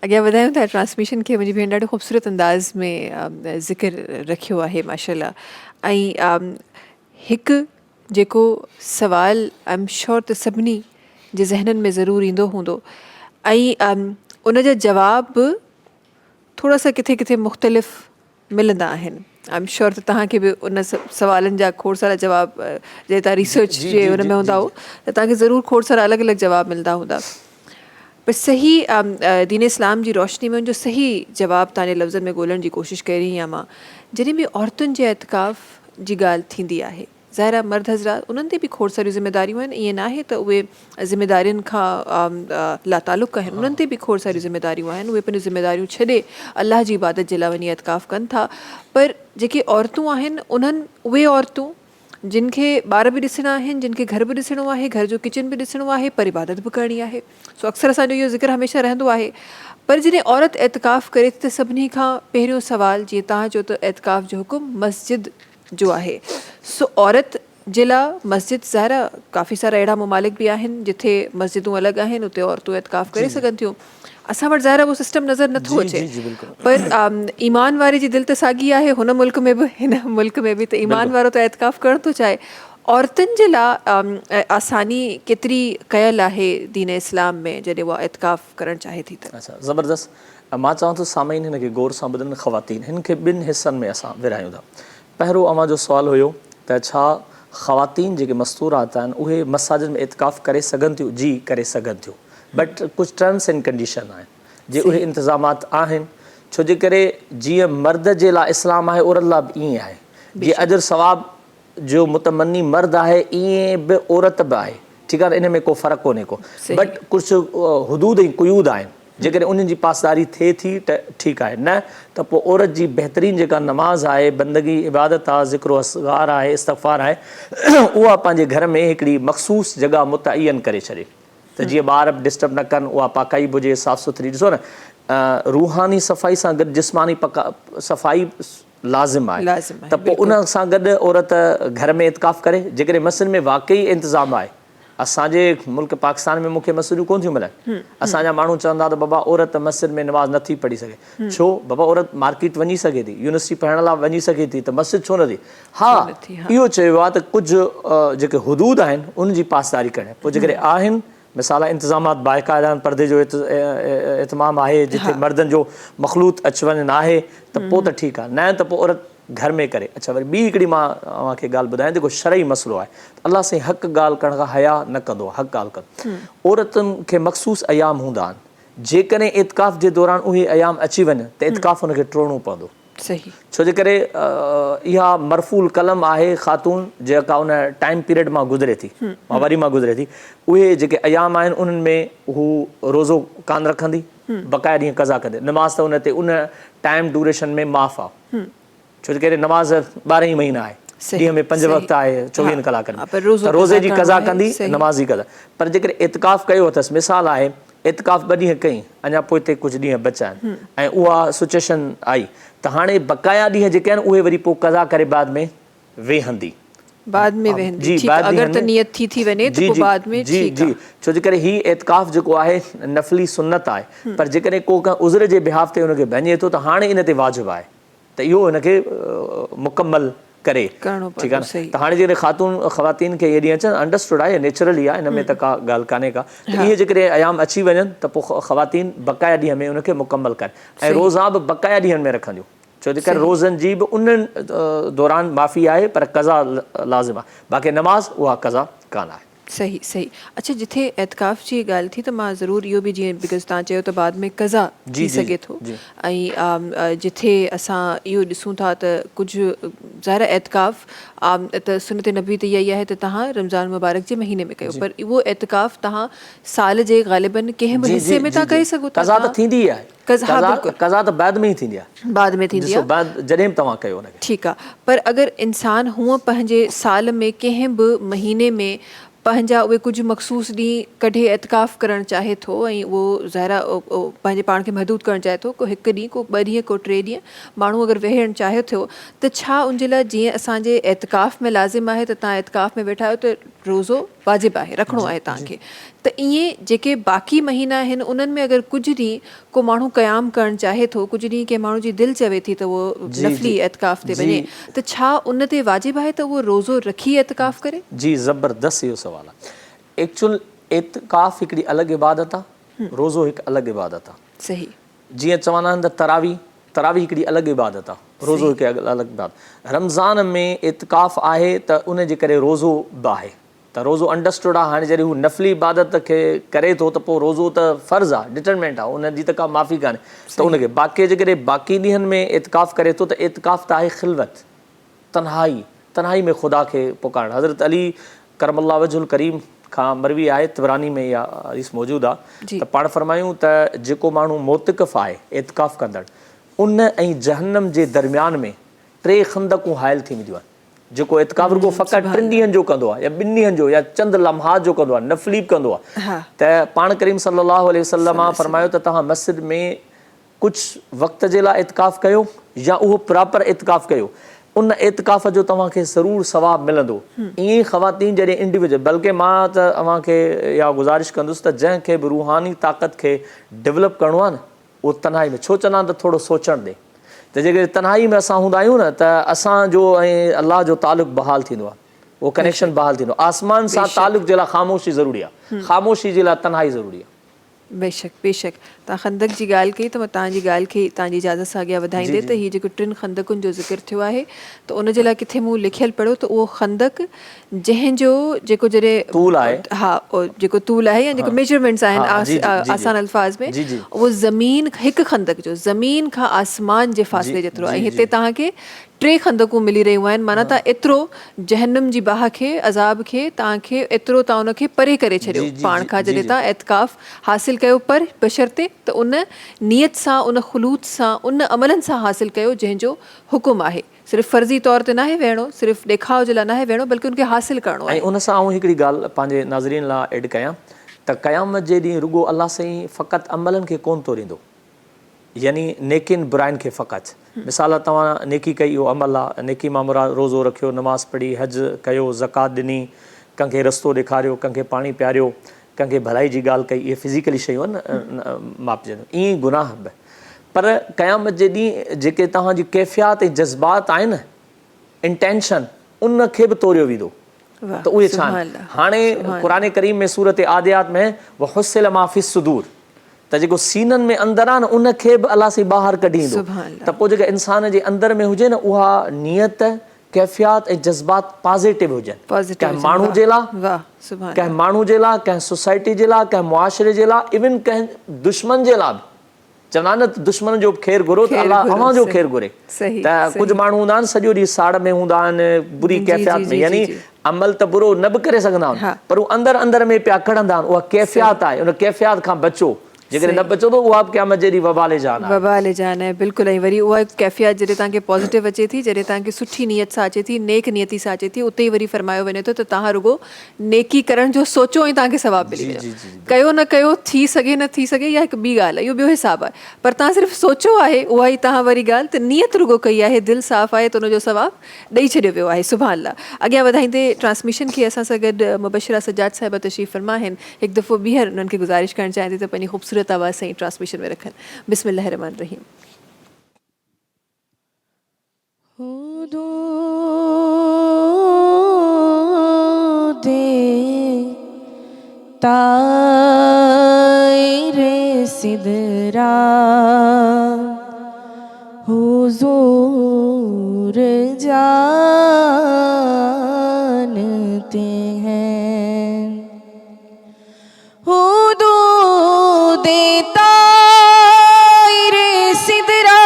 अॻियां वधायूं था ट्रांसमिशन खे। मुंहिंजी भेण ॾाढो ख़ूबसूरत अंदाज़ में ज़िक्र रखियो आहे माशाअल्लाह। ऐं हिकु जेको सवाल आई एम श्योर त सभिनी जे ज़हननि में ज़रूरु ईंदो हूंदो ऐं उन जा जवाब थोरा सा किथे किथे मुख़्तलिफ़ मिलंदा आहिनि। आई एम श्योर त तव्हांखे बि उन सवालनि जा खोड़ सारा जवाब जे तव्हां रिसर्च जे हुन में हूंदा हो त तव्हांखे ज़रूरु खोड़ सारा अलॻि अलॻि जवाब मिलंदा हूंदा। पर सही दीन इस्लाम जी रोशनी में उनजो सही जवाब तव्हांजे लफ़्ज़नि में ॻोल्हण जी कोशिशि कई रही आहियां मां। जॾहिं बि औरतुनि जे एतिकाफ़ जी ॻाल्हि थींदी आहे, ज़ाहिर आहे मर्द हज़रात उन्हनि ते बि खोड़ सारियूं ज़िम्मेदारियूं आहिनि। ईअं न आहे त उहे ज़िम्मेदारियुनि खां लातालुक़ आहिनि, उन्हनि ते बि खोड़ सारियूं ज़िम्मेदारियूं आहिनि। उहे पंहिंजूं ज़िम्मेदारियूं छॾे अलाह जी इबादत जे लाइ वञी एतिकाफ़ कनि था। पर जेके औरतूं आहिनि उन्हनि उहे औरतूं जिन खे ॿार बि ॾिसणा आहिनि, जिन खे घर बि ॾिसणो आहे, घर जो किचन बि ॾिसणो आहे, पर इबादत बि करणी आहे। सो अक्सर असांजो इहो ज़िक्र हमेशह रहंदो आहे। पर जॾहिं औरत एतिकाफ़ करे त सभिनी खां पहिरियों सवाल जीअं तव्हां चयो त एतिकाफ़ जो हुकुम मस्जिद जो आहे। सो औरत जे लाइ मस्जिद ज़ाहिर काफ़ी सारा अहिड़ा ममालिक बि आहिनि जिथे मस्जिदूं अलॻि आहिनि, उते औरतूं एतिकाफ़ करे सघनि थियूं। असां वटि ज़ाहिर उहो सिस्टम नज़र नथो अचे, पर ईमान वारे जी दिलि त साॻी आहे हुन मुल्क में बि, हिन मुल्क में बि। त ईमान वारो त एतिकाफ़ करणु थो चाहे। औरतुनि जे लाइ आसानी केतिरी कयल आहे दीन इस्लाम में जॾहिं उहा एतिकाफ़ करणु चाहे थी त? अच्छा, ज़बरदस्त। मां चवां थो सामीन हिन खे गौर सां ॿुधनि। ख़वातीन हिन खे ॿिनि हिसनि में असां विरहायूं था। पहिरियों अव्हां जो सुवालु हुयो त छा ख़वातीन जेके मस्तूरात आहिनि उहे मसाजिद में एतिकाफ़ करे सघनि थियूं? जी, करे सघनि थियूं, बट कुझु टर्म्स एंड कंडीशन आहिनि जे उहे इंतिज़ामात आहिनि। छो जे करे जीअं मर्द जे लाइ इस्लाम आहे, औरत लाइ बि ईअं आहे। जीअं अजर सवाब जो मुतमनी मर्द आहे, ईअं बि औरत बि आहे। ठीकु आहे, इन में को फ़र्क़ु कोन्हे को, बट कुझु हुदूद ऐं क़यूद आहिनि। जेकॾहिं उन्हनि जी पासदारी थिए थी त ठीकु आहे, न त पोइ औरत जी बहितरीनु जेका नमाज़ आहे, बंदगी इबादत आहे, ज़िक्रो असगार आहे, इस्तग़फ़ार आहे, उहा पंहिंजे घर में हिकिड़ी मख़सूस जॻह मुतयन करे छॾे त जीअं ॿार बि डिस्टर्ब न कनि, उहा पाकाई बि हुजे, साफ़ सुथरी। ॾिसो न, रूहानी सफ़ाई सां गॾु जिस्मानी सफ़ाई लाज़िम आहे, त पोइ उन सां गॾु औरत घर में एतिकाफ़ करे। जेकॾहिं मस्जिद में वाक़ई इंतिज़ाम आहे, असांजे मुल्क पाकिस्तान में मूंखे मस्जिदूं कोन थियूं मिलनि। असांजा माण्हू चवंदा त बाबा औरत मस्जिद में नमाज़ नथी पढ़ी सघे। छो बाबा, औरत मार्केट वञी सघे थी, यूनिवर्सिटी पढ़ण लाइ वञी सघे थी, त मस्जिद छो नथी? हा, इहो चयो आहे त कुझु जेके हुदूद आहिनि उनजी पासदारी करणु। पोइ जेकॾहिं आहिनि मिसाल इंतिज़ामात बाक़ाइदा आहिनि, परदे जो इतमाम आहे, जिथे मर्दनि जो मख़लूत अचु वञु आहे, त पोइ त ठीकु आहे, न त पोइ औरत घर में करे। अच्छा, वरी ॿी हिकिड़ी मां तव्हांखे ॻाल्हि ॿुधायां, जेको शरई मसइलो आहे। अलाह साईं हक़ ॻाल्हि करण खां हया न कंदो आहे, हक़ ॻाल्हि कंदो। औरतुनि खे मख़सूस अयाम हूंदा आहिनि, जेकॾहिं एतिकाफ़ जे दौरान उहे अयाम अची वञनि त एतिकाफ़ हुनखे टोड़णो पवंदो। सही। छो जे करे इहा मरफ़ूल कलम आहे, ख़ातून जेका उन टाइम पीरियड मां गुज़रे थी, माहवारी मां गुज़रे थी, उहे जेके अयाम आहिनि उन्हनि में हू रोज़ो कान रखंदी, बक़ाया ॾींहं कज़ा कंदे। नमाज़ त उन ते उन टाइम ड्यूरेशन में माफ़ आहे, छो जे करे नमाज़ 12 ई महीना आहे, ॾींहं में 5 वक़्त आहे 24 कलाकनि में, त रोज़े जी कज़ा कंदी, नमाज़ जी कज़ा। पर जेकॾहिं एतिकाफ़ कयो अथसि, मिसाल आहे एतिकाफ़ 2 ॾींहं कई, अञा पोइ हिते कुझु ॾींहं बचा आहिनि, ऐं उहा सिचुएशन आई, त हाणे बक़ाया ॾींहं जेके आहिनि उहे वरी पोइ कज़ा करे बाद में वेहंदी। बाद में वेहंदी, ठीक, अगर त नियत थी वञे त पोइ बाद में ठीक आहे। छो जे करे ही एतिकाफ़ जेको आहे नफ़ली सुन्नत आहे, पर जेकॾहिं को उज़र जे बिहाफ ते हुनखे वञे थो त हाणे इन ते वाजिबु आहे त इहो हिनखे मुकमल करे। ठीकु आहे न? त हाणे जेकॾहिं ख़वातीन खे इहे ॾींहं अचनि, अंडरस्टूड आहे, नेचुरली आहे, हिन में त का ॻाल्हि कान्हे का। त इहे जेकॾहिं अयाम अची वञनि त पोइ ख़वातीन बक़ाया ॾींहं में उनखे मुकमल कनि, ऐं रोज़ा बि बक़ाया ॾींहंनि में रखंदियूं। छो जे करे रोज़नि जी बि उन्हनि दौरान माफ़ी आहे, पर कज़ा लाज़िम आहे, बाक़ी नमाज़ उहा कज़ा कान आहे। सही सही। अच्छा, जिथे एतिकाफ़ जी ॻाल्हि थी त मां ज़रूरु इहो बि, जीअं बिकॉज़ तव्हां चयो त बाद में कज़ा थी सघे थो, ऐं जिथे असां इहो ॾिसूं था त कुझु ज़ाहिर एतिकाफ़ त सुन्नत नबी त इहा ई आहे त तव्हां रमज़ान मुबारक जे महीने में कयो, पर उहो एतिकाफ़ तव्हां साल जे ग़ालिबन कंहिं बि हिसे में तव्हां करे सघो था। कज़ा त थींदी आहे, कज़ा त बाद में ई थींदी आहे, बाद में थींदी आहे, जॾहिं बि तव्हां कयो हुनखे। ठीकु आहे, पर अगरि इंसानु हूअं पंहिंजे साल में कंहिं बि महीने में पंहिंजा उहे कुझु मख़सूस ॾींहं कढे एतिकाफ़ करणु चाहे थो, ऐं उहो ज़ाहिर पंहिंजे पाण खे महदूद करणु चाहे थो, को 1 ॾींहुं, को 2 ॾींहं, को 3 ॾींहं माण्हू अगरि वेहणु चाहे थो, त छा उनजे लाइ जीअं असांजे एतिकाफ़ में लाज़िम आहे त तव्हां एतिकाफ़ में वेठा आहियो त रोज़ो वाजिबु आहे, रखिणो आहे तव्हांखे, त ईअं जेके बाक़ी महीना आहिनि उन्हनि में अगरि कुझु ॾींहुं को माण्हू क़याम करणु चाहे थो, कुझु ॾींहुं कंहिं माण्हू जी दिलि चवे थी त उहो नफ़ली एतिकाफ़ ते वञे, त छा उन ते वाजिबु आहे त उहो रोज़ो रखी एतिकाफ़ करे? जी, ज़बरदस्त इहो सुवालु आहे। एक्चुअल एतिकाफ़ हिकिड़ी अलॻि इबादत आहे, रोज़ो हिकु अलॻि इबादत आहे। सही। जीअं चवंदा आहिनि त तरावी हिकिड़ी अलॻि इबादत आहे, रोज़ो हिकु अलॻि इबादत। रमज़ान में एतिकाफ़ आहे त उन जे करे रोज़ो बि आहे, त रोज़ो अंडरस्टूड आहे। हाणे जॾहिं हू नफ़ली इबादत खे करे थो त पोइ रोज़ो त फ़र्ज़ु आहे, डिटरमेंट आहे, उनजी त का माफ़ी कान्हे, त उनखे बाक़ी जेकॾहिं बाक़ी ॾींहंनि में एतिकाफ़ करे थो त एतिकाफ़ त आहे ख़िलवत, तन्हाई में ख़ुदा खे पुकारणु। हज़रत अली करमल्लाह वजहुल करीम खां मरवी आहे, तिबरानी में इहा हदीस मौजूदु आहे, त पाण फरमायूं त जेको माण्हू मोतिक़फ़ आहे, एतिकाफ़ कंदड़, उन ऐं जहन्नम जे दरमियान में 3 खंदकूं हायल थी वेंदियूं आहिनि। जेको एतिकाफ़ रुगो फ़क़ति 3 ॾींहंनि जो कंदो आहे, या 2 ॾींहंनि जो, या चंद लम्हात जो कंदो आहे, नफ़ली बि कंदो आहे, त पाण करीम सल्लल्लाहु अलैहि वसल्लम फरमायो त तव्हां मस्जिद में कुझु वक़्त जे लाइ एतिकाफ़ कयो, या उहो प्रॉपर एतिकाफ़ कयो, उन एतिकाफ़ जो तव्हांखे ज़रूरु सवाबु मिलंदो। ईअं ख़वातीन जॾहिं इंडिविजुअल, बल्कि मां त अव्हांखे इहा गुज़ारिश कंदुसि त जंहिंखे बि रूहानी ताक़त खे डेवलप करिणो आहे न, उहो तन्हाई में, छो चवंदा आहिनि त थोरो सोचणु ॾे। त जेकॾहिं तन्हाई में असां हूंदा आहियूं न त असांजो ऐं अलाह जो तालुक़ु बहाल थींदो आहे, उहो कनेक्शन बहाल थींदो। आसमान सां तालुक़ जे लाइ ख़ामोशी ज़रूरी आहे, ख़ामोशी जे लाइ तन्हाई ज़रूरी आहे। बेशक बेशक। तव्हां खंदक जी ॻाल्हि कई त मां तव्हांजी ॻाल्हि खे तव्हांजी इजाज़त सां अॻियां वधाईंदे त हीअ जेको 3 खंदकुनि जो ज़िक्र थियो आहे त उन जे लाइ किथे मूं लिखियलु पढ़ियो त उहो खंदक जंहिंजो जेको जॾहिं तूल आहे, हा जेको तूल आहे या जेको मेजरमेंट्स आहिनि आसान अल्फाज़ में, उहो ज़मीन हिकु खंदक जो ज़मीन खां आसमान जे फ़ासिले जेतिरो आहे। हिते तव्हांखे 3 खंदकूं मिली रहियूं आहिनि, माना तव्हां एतिरो जहन्नम जी बाह खे, अज़ाब खे, तव्हांखे एतिरो तव्हां उनखे परे करे छॾियो पाण खां जॾहिं तव्हां एतिकाफ़ हासिलु कयो, पर बशर्ते त उन नियत सां, उन ख़ुलूत सां, उन अमलनि सां हासिलु कयो जंहिंजो हुकुम आहे। सिर्फ़ु फ़र्ज़ी तौर ते नाहे वेहणो, सिर्फ़ु ॾेखाव जे लाइ नाहे वेहणो, बल्कि उनखे हासिलु करिणो आहे। ऐं उन सां आउं हिकिड़ी ॻाल्हि पंहिंजे नाज़रीन लाइ एड कयां त क़यामत जे ॾींहुं रुॻो अलाह साईं फ़क़ति अमलनि खे कोन तोड़ींदो, यानी नेकिन बुराइनि खे फ़क़ति। मिसाल तव्हां नेकी कई, इहो अमल आहे, नेकी मां मुराद रोज़ो रखियो, नमाज़ पढ़ी, हज कयो, ज़कात ॾिनी, कंहिंखे रस्तो ॾेखारियो, कंहिंखे पाणी पियारियो, कंहिंखे भलाई जी ॻाल्हि कई, इहे फिज़िकली शयूं आहिनि न मापजंदियूं, ईअं गुनाह बि। पर क़यामत जे ॾींहुं जेके तव्हांजी कैफ़ियत ऐं जज़्बात आहिनि, इंटेंशन, उन खे बि तोड़ियो वेंदो। त उहे छा आहिनि? हाणे क़ुरान करीम में सूरत आदियात में वहुस्सिल मा फ़ी सुदूर, त जेको सीननि में अंदरि आहे न, उन खे बि अलाह साईं ॿाहिरि कढींदो। त पोइ जेका इंसान जे अंदरि में हुजे न, उहा नियत, कैफ़ियत ऐं जज़्बात पॉज़िटिव हुजनि, कंहिं माण्हू जे लाइ, कंहिं माण्हू जे लाइ, कंहिं सोसाइटी जे लाइ, कंहिं मुआशिरे जे लाइ, इवन कंहिं दुश्मन जे लाइ बि। चवंदा आहिनि न दुश्मन जो ख़ैरु घुरो त अलाह अव्हांजो ख़ैरु घुरे। त कुझु माण्हू हूंदा आहिनि सॼो ॾींहुं साड़ में हूंदा आहिनि, बुरी कैफ़ियत में, यानी अमल त बुरो न बि करे सघंदा आहिनि, पर उहे अंदरि अंदरि में पिया कढ़ंदा आहिनि। उहा कैफ़ियत आहे, उन कैफ़ियत खां बचो, जेकॾहिं न बचो त उहा बि क़यामत जे ॾींहुं वबाल जान आहे। वबाल जान आहे, बिल्कुलु। ऐं वरी उहा कैफ़ियत जॾहिं तव्हांखे पॉज़िटिव अचे थी, जॾहिं तव्हांखे सुठी नियत सां अचे थी, नेक नियती सां अचे थी, उते ई वरी फरमायो वञे थो त तव्हां रुॻो नेकी करण जो सोचो ऐं तव्हांखे सवाबु मिली वेंदो। कयो न कयो, थी सघे न थी सघे, इहा हिकु ॿी ॻाल्हि आहे, इहो ॿियो हिसाबु आहे, पर तव्हां सिर्फ़ु सोचो आहे, उहा ई तव्हां वरी ॻाल्हि त नियत रुॻो कई आहे, दिलि साफ़ आहे, त उनजो सवाबु ॾेई छॾियो वियो आहे। सुभाणे अल्लाह। अॻियां वधाईंदे ट्रांसमिशन खे असां सां गॾु मुबशिरा सजाद साहिबा तशरीफ़ फरमा आहिनि। हिकु दफ़ो ॿीहर उन्हनि खे गुज़ारिश करणु चाहियां थी त पंहिंजी ख़ूबसूरत आवाज़ सां ई ट्रांसमिशन में रखनि। बिस्मिल्लाह रहमान रहीम। तायरे सिदरा हुजूर जानते हैं, हुदूद तायरे सिदरा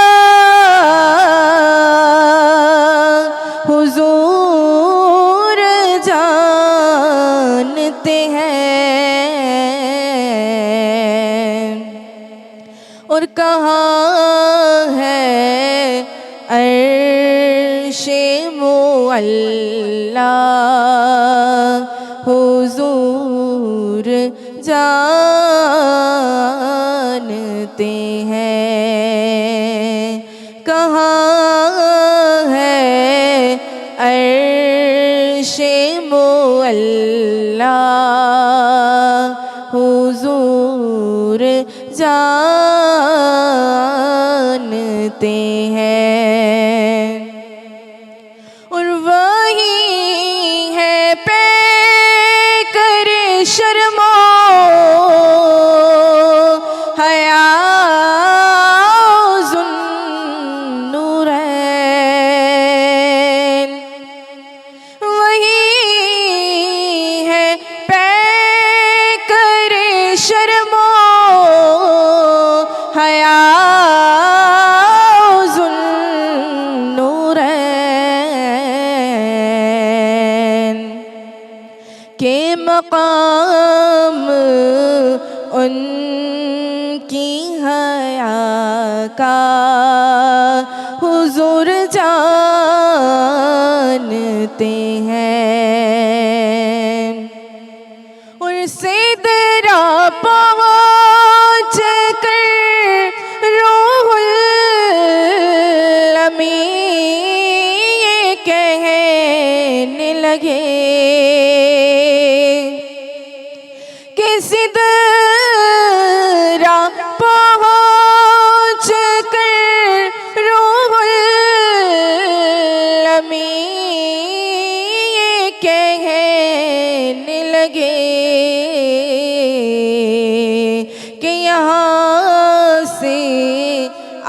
हुजूर जानते हैं, और कहाँ है अर्शे मुअल्ला हुजूर जानते हैं, कहाँ है अर्शे मुअल्ला हुजूर जानते हैं, और वही है पे करे शर्मो हया ज़ुन्नूरैन, वही है पे करे शर्मो हया ज़ुन्नूरैन, के मकाम उनकी हया का हुजूर जानते हैं, और सिदरा पहुँच कर रूहुल अमीन सिदरा पहुँच कर रूहुल अमी ये कहने लगे कि यहाँ से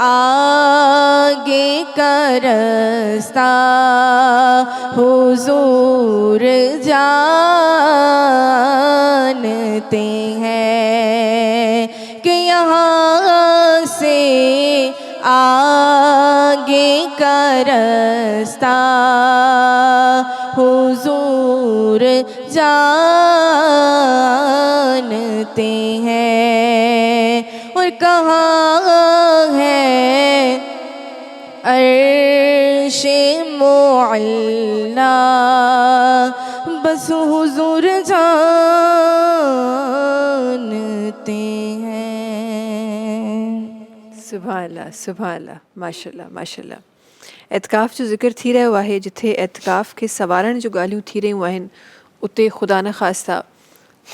आगे का रास्ता हुजूर जानते हैं कि यहाँ से आगे का रास्ता हुजूर जानते हैं। और कहाँ है अर्श मुअल्ला बस हुजूर जानते हैं। सुभान अल्लाह, सुभान अल्लाह, माशाल्लाह, माशाल्लाह। एतकाफ़ जो ज़िक्र थी रहियो आहे, जिथे एतकाफ़ खे सवारण जो ॻाल्हियूं थी रहियूं आहिनि, उते ख़ुदा न ख़ास्ता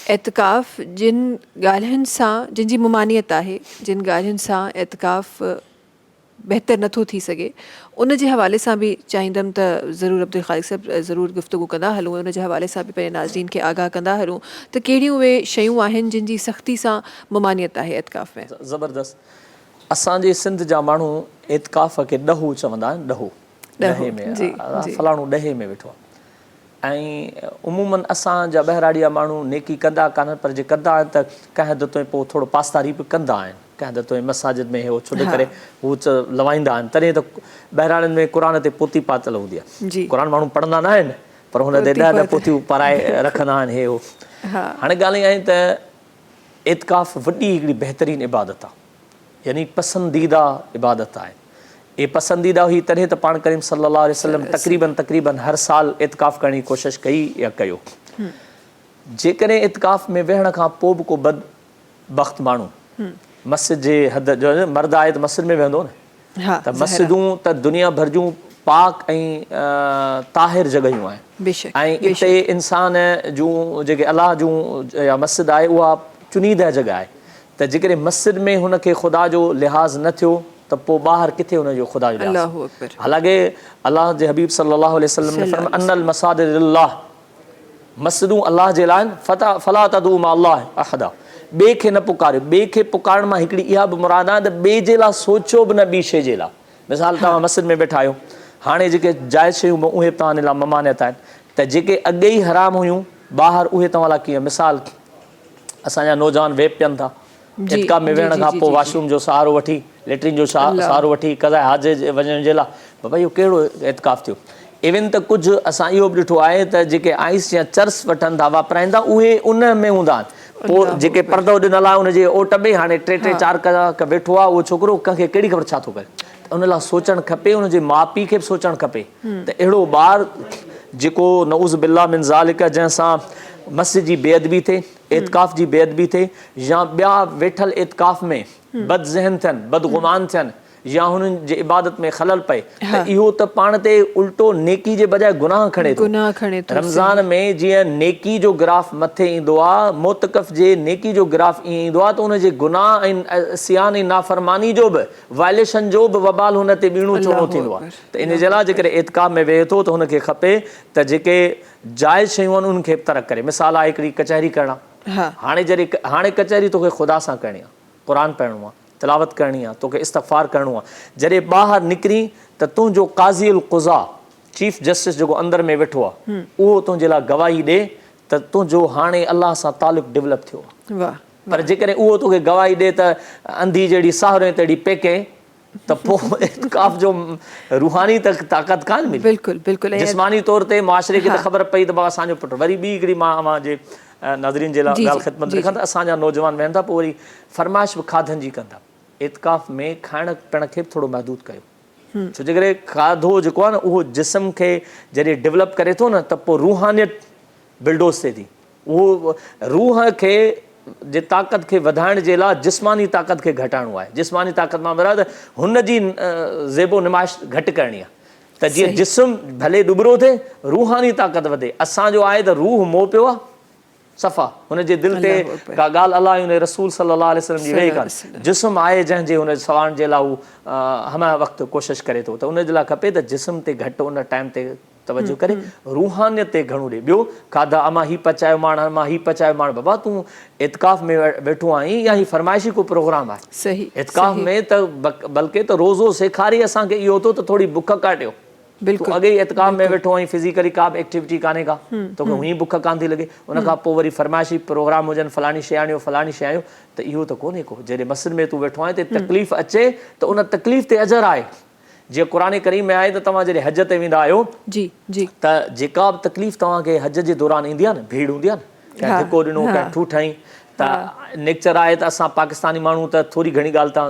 एतकाफ़ जिन ॻाल्हियुनि सां, जिन जी मुमानियत आहे, जिन ॻाल्हियुनि सां एतकाफ़ बहितर नथो थी सघे, उन जे हवाले सां बि चाहींदमि त ज़रूरु अब्दुल ख़ालिक़ साहब ज़रूरु गुफ़्तगू कंदा हलूं, उन जे हवाले सां बि पंहिंजे नाज़रीन खे आगाह कंदा हलूं त कहिड़ियूं उहे शयूं आहिनि जिन जी सख़्ती सां मुमानियत आहे एतकाफ़ में। ज़बरदस्त। असांजे सिंध जा माण्हू एतकाफ़ खे ॾहू चवंदा आहिनि, ॾहे में, फलाणो ॾहे में वेठो आहे। ऐं उमूमन असांजा ॿहिराड़िया माण्हू नेकी कंदा कान, पर जे कंदा आहिनि त कंहिं हद ताईं पोइ थोरो पासदारी बि कंदा आहिनि, कंहिं हद ताईं मसाजिद में हो छो करे हू लवाईंदा आहिनि। तॾहिं त ॿहिराड़ियुनि में क़ुर ते पोती पातल हूंदी आहे, क़ुर माण्हू पढ़ंदा न आहिनि, पर हुन ते ॾह पोतियूं पाराए रखंदा आहिनि हे हो। हाणे ॻाल्हि इहा आहे त एतकाफ़ वॾी हिकिड़ी बहितरीनु इबादत आहे, यानी पसंदीदा इबादत आहे। ये पसंदीदा हुई तॾहिं त पाण करीम सल्लल्लाहु अलैहि वसल्लम तक़रीबन हर साल एतकाफ़ करण जी कोशिशि कई या कयो। जेकॾहिं एतकाफ़ में वेहण खां पोइ बि को बदबख़्त माण्हू मस्जिद जे हद जो मर्द आहे त मस्जिद में वेहंदो न, त मस्जिदूं त दुनिया भर जूं पाक ऐं ताहिर जॻहियूं आहिनि, ऐं इते इंसान जूं जेके अलाह जूं या मस्जिद आहे उहा चुनीदा जॻह आहे। त जेकॾहिं मस्जिद में हुनखे ख़ुदा जो लिहाज़ न थियो त पोइ ॿाहिरि किथे हुनजो ख़ुदा जो लिहाज़। हालांकि अलाह जे हबीब सल्लल्लाहु अलैहि वसल्लम ने फरमाया अन्नल मसाजिद लिल्लाह, मस्जिदूं अलाह जे लाइ फला तदू मा अल्लाह अहदा, ॿिए खे न पुकारियो। ॿिए खे पुकारण मां हिकिड़ी इहा बि मुराद आहे त ॿिए जे लाइ सोचियो बि न ॿी शइ जे लाइ। मिसाल तव्हां मस्जिद में वेठा आहियो, हाणे जेके जाइज़ शयूं उहे तव्हांजे लाइ ममानियत आहिनि, त जेके अॻे ई हराम हुयूं ॿाहिरि उहे तव्हां लाइ कीअं। मिसाल असांजा नौजवान वेब पियनि था, एतकाफ़ में वेहण खां पोइ वॉशरूम जो सहारो वठी, लेट्रिन जो सहारो वठी कज़ाए हाजे वञण जे लाइ, बाबा इहो कहिड़ो एतकाफ़ थियो। इवन त कुझु असां इहो बि ॾिठो आहे त जेके आइस या चर्स वठनि था वापराईंदा उहे उन में हूंदा आहिनि, पोइ जेके पर्दो ॾिनल आहे उनजे ओट में हाणे 3-3 4 कलाक वेठो आहे उहो छोकिरो, कंहिंखे कहिड़ी ख़बर छा थो करे। त उन लाइ सोचणु खपे, उनजे माउ पीउ खे बि सोचणु खपे त अहिड़ो ॿारु जेको नऊज़ बिल्लाह मिन ज़ालिक जंहिंसां मस्जिद जी बेअदबी थिए, एतकाफ़ जी बेअदबी थिए, या ॿिया वेठल एतकाफ़ में बद ज़हन थियनि, बदगुमान थियनि, या हुननि जे इबादत में ख़लल पए, त इहो त पाण ते उल्टो नेकी जे बजाए गुनाह खणे थो। रमज़ान में जीअं नेकी जो ग्राफ मथे ईंदो आहे, मोतकफ़ जे नेकी जो ग्राफ ईअं ईंदो आहे, त उनजे गुनाह ऐं सियान ऐं नाफ़रमानी जो बि वायलेशन जो बि वबाल हुन ते ॿीणो चोणो थींदो आहे। त इन जे लाइ जेकॾहिं एतकाफ़ में वेहे थो त हुनखे खपे त जेके जाइज़ शयूं आहिनि उन्हनि खे तर्क करे। मिसाल आहे हिकिड़ी कचहरी करणु, हाणे कचहरी तोखे ख़ुदा सां करणी आहे, क़ुर पढ़णो आहे, तिलावत करणी आहे, तोखे इस्तग़फ़ार करिणो आहे। जॾहिं ॿाहिरि निकिरी त तुंहिंजो क़ाज़ी उल क़ुज़ा, चीफ जस्टिस जेको अंदरि में वेठो आहे, उहो तुंहिंजे लाइ गवाही ॾे त तुंहिंजो हाणे अलाह सां तालुक़ु डेवलप थियो आहे। पर जेकॾहिं उहो तोखे गवाही ॾे त अंधी जहिड़ी साहुरे तहिड़ी पेके, त पोइ एतकाफ़ जो रूहानी ताक़त कान मिली। बिल्कुलु बिल्कुलु। जिस्मानी तौर ते मुआशिरे खे त ख़बर पई त बाबा असांजो पुटु। वरी ॿी हिकिड़ी मां अव्हांजे नाज़रीन जे लाइ ॻाल्हि ख़िदमत लिखां त असांजा नौजवान वेहनि था, पोइ वरी फरमाइश बि खाधनि जी कंदा। एतकाफ़ में खाइण पीअण खे बि थोरो महदूद कयो, छो जे करे खाधो जेको आहे न उहो जिस्म खे जॾहिं डेवलप करे थो न, त पोइ रूहानियत बिल्डोज़ थिए थी। उहो रूह खे जे ताक़त खे वधाइण जे लाइ जिस्मानी ताक़त खे घटाइणो आहे। जिस्मानी ताक़त मां मुराद हुन जी ज़ेबो नुमाइश घटि करणी आहे, त जीअं जिस्म भले ॾुबरो थिए रूहानी ताक़त वधे। असांजो आहे त रूह मोह पियो आहे, सफ़ा हुन जे दिलि ते का ॻाल्हि अलाह हुन रसूल सल्लल्लाहु अलैहि वसल्लम जी वेही कान जिस्म आहे जंहिंजे हुन सवारण जे लाइ हू हमा वक़्तु कोशिशि करे थो त उन जे लाइ खपे त जिस्म ते घटि उन टाइम ते तवजो करे रूहानियत ते घणो ॾे। ॿियो खाधा अमा ही पचायो माण्हू अमा ही पचायो माण्हू बाबा तूं इतकाफ़ में वेठो आहीं या ही फरमाइशी को प्रोग्राम आहे सही इतकाफ़ में त बल्कि त रोज़ो सेखारी असांखे इहो थो त थोरी बुख काटियो बिल्कुलु अॻे ई इतकाफ़ में वेठो आहीं फिज़िकली का बि एक्टिविटी कान्हे का तोखे हुई बुख कान थी लॻे उन खां पोइ वरी फरमाइशी प्रोग्राम हुजनि फलाणी शइ आणियो फलाणी शइ आयो त इहो त कोन्हे को जॾहिं मस्जिद में तूं वेठो आहीं त तकलीफ़ अचे त उन तकलीफ़ ते अजर आहे जीअं क़ुरान करीम में आहे त तव्हां जॾहिं हज ते वेंदा आहियो जी जी त जेका बि तकलीफ़ तव्हांखे हज जे दौरान ईंदी आहे न भीड़ हूंदी आहे न कंहिं धिको ॾिनो कंहिं ठू ठाई त नेचर आहे त असां पाकिस्तानी माण्हू त थोरी घणी ॻाल्हि तां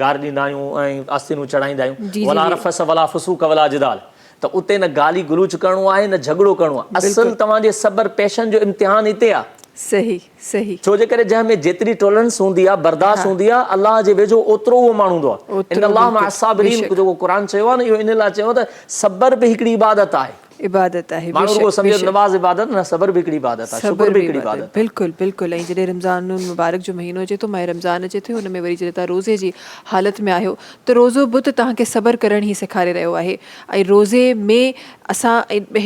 गार ॾींदा आहियूं ऐं आस्तीनूं चढ़ाईंदा आहियूं वला रफ़स वला फसूक वला जिदाल त उते न गाली गलूच करिणो आहे न झगड़ो करिणो आहे असुल तव्हांजे सबर पेशन जो इम्तिहान हिते आहे सही सही छो जे करे जंहिंमें जेतिरी टॉलरेंस हूंदी आहे बर्दाश्त हूंदी आहे अलाह जे वेझो ओतिरो उहो माण्हू हूंदो आहे इन अलाह मां असाबरीन जेको क़ुरान चयो आहे न इहो इन लाइ चयो त सबर बि हिकिड़ी इबादत आहे इबादत आहे माण्हू रुॻो सम्झो नमाज़ इबादत न सबर बि हिकिड़ी इबादत आहे शुक्र बि हिकिड़ी इबादत बिल्कुलु बिल्कुलु ऐं जॾहिं रमज़ान मुबारक जो महीनो अचे थो माह रमज़ान अचे थो हुन में वरी जॾहिं तव्हां रोज़े जी हालत में आहियो त रोज़ो बुत तव्हांखे सबर करण ई सेखारे रहियो आहे ऐं रोज़े में असां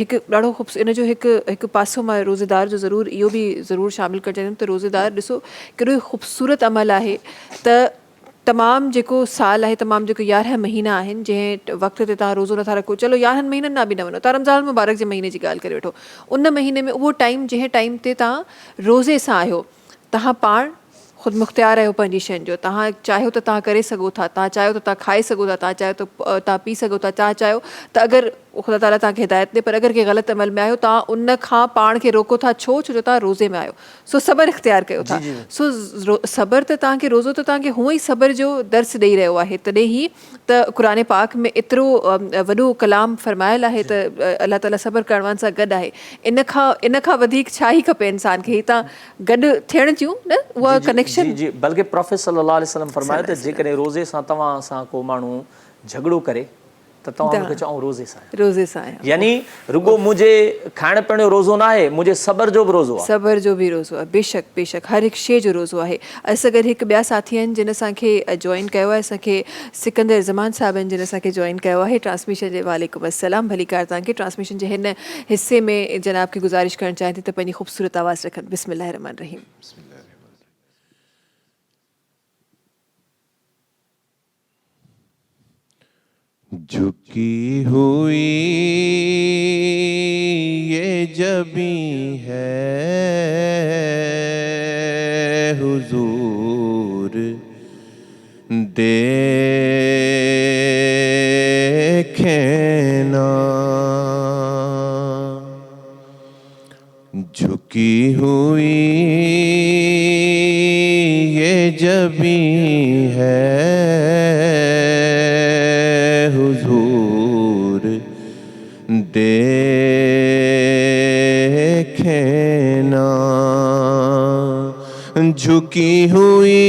हिकु ॾाढो इन जो हिकु पासो मां रोज़ेदार जो ज़रूरु इहो बि ज़रूरु शामिलु करे चाहींदमि त रोज़ेदार ॾिसो कहिड़ो ख़ूबसूरत अमल आहे त तमामु जेको साल आहे तमामु जेको 11 महीना आहिनि जंहिं वक़्त ते तव्हां रोज़ो नथा रखो चलो 11 महीननि न बि न वञो तव्हां रमज़ान मुबारक जे महीने जी ॻाल्हि करे वठो उन महीने में उहो टाइम जंहिं टाइम ते तव्हां रोज़े सां आहियो तव्हां पाण ख़ुदि मुख़्तियार आहियो पंहिंजी शयुनि जो तव्हां चाहियो त तव्हां करे सघो था तव्हां चाहियो त तव्हां खाई सघो था तव्हां चाहियो त तव्हां पी सघो था तव्हां चाहियो त अगरि ख़ुदा ताला तव्हांखे हिदायत ॾे पर अगरि कंहिं ग़लति अमल में आहियो तव्हां उन खां पाण खे रोको था छो जो तव्हां रोज़े में आहियो सो सबर इख़्तियार कयो था सो सबर त तव्हांखे रोज़ो त तव्हांखे हूअं ई सबर जो दर्स ॾेई रहियो आहे तॾहिं ई त क़ुरान पाक में एतिरो वॾो कलाम फरमायल आहे त अलाह ताला सबर करण वारनि सां गॾु आहे इन खां वधीक छा ई खपे इंसान खे हितां गॾु थियण जूं न उहा कनेक्शन जी बल्कि प्रोफेट सल्लल्लाहु अलैहि वसल्लम फरमायो त जेकॾहिं रोज़े सां तव्हां सां को माण्हू झगड़ो करे त तव्हां हुनखे चओ रोज़े सां यानी रुगो मुंहिंजे खाइण पीअण जो रोज़ो न आहे मुंहिंजे सबर जो बि रोज़ो आहे सबर जो बि रोज़ो आहे बेशक बेशक हर हिकु शइ जो रोज़ो आहे असां गॾु हिकु ॿिया साथी आहिनि जिन असांखे जॉइन कयो आहे असांखे सिकंदर ज़मान साहिब आहिनि जिन असांखे जॉइन कयो आहे ट्रांसमिशन जे वालेकुम अस्सलाम भलीकार तव्हांखे ट्रांसमिशन जे हिन हिसे में जनाब खे गुज़ारिश करणु चाहियां थी त पंहिंजी ख़ूबसूरत आवाज़ रखनि बिस्मिल्लाह रहमान रहीम झुकी हुई ये जबीं है हुजूर देखें ना झुकी हुई ये जबीं है देखें ना झुकी हुई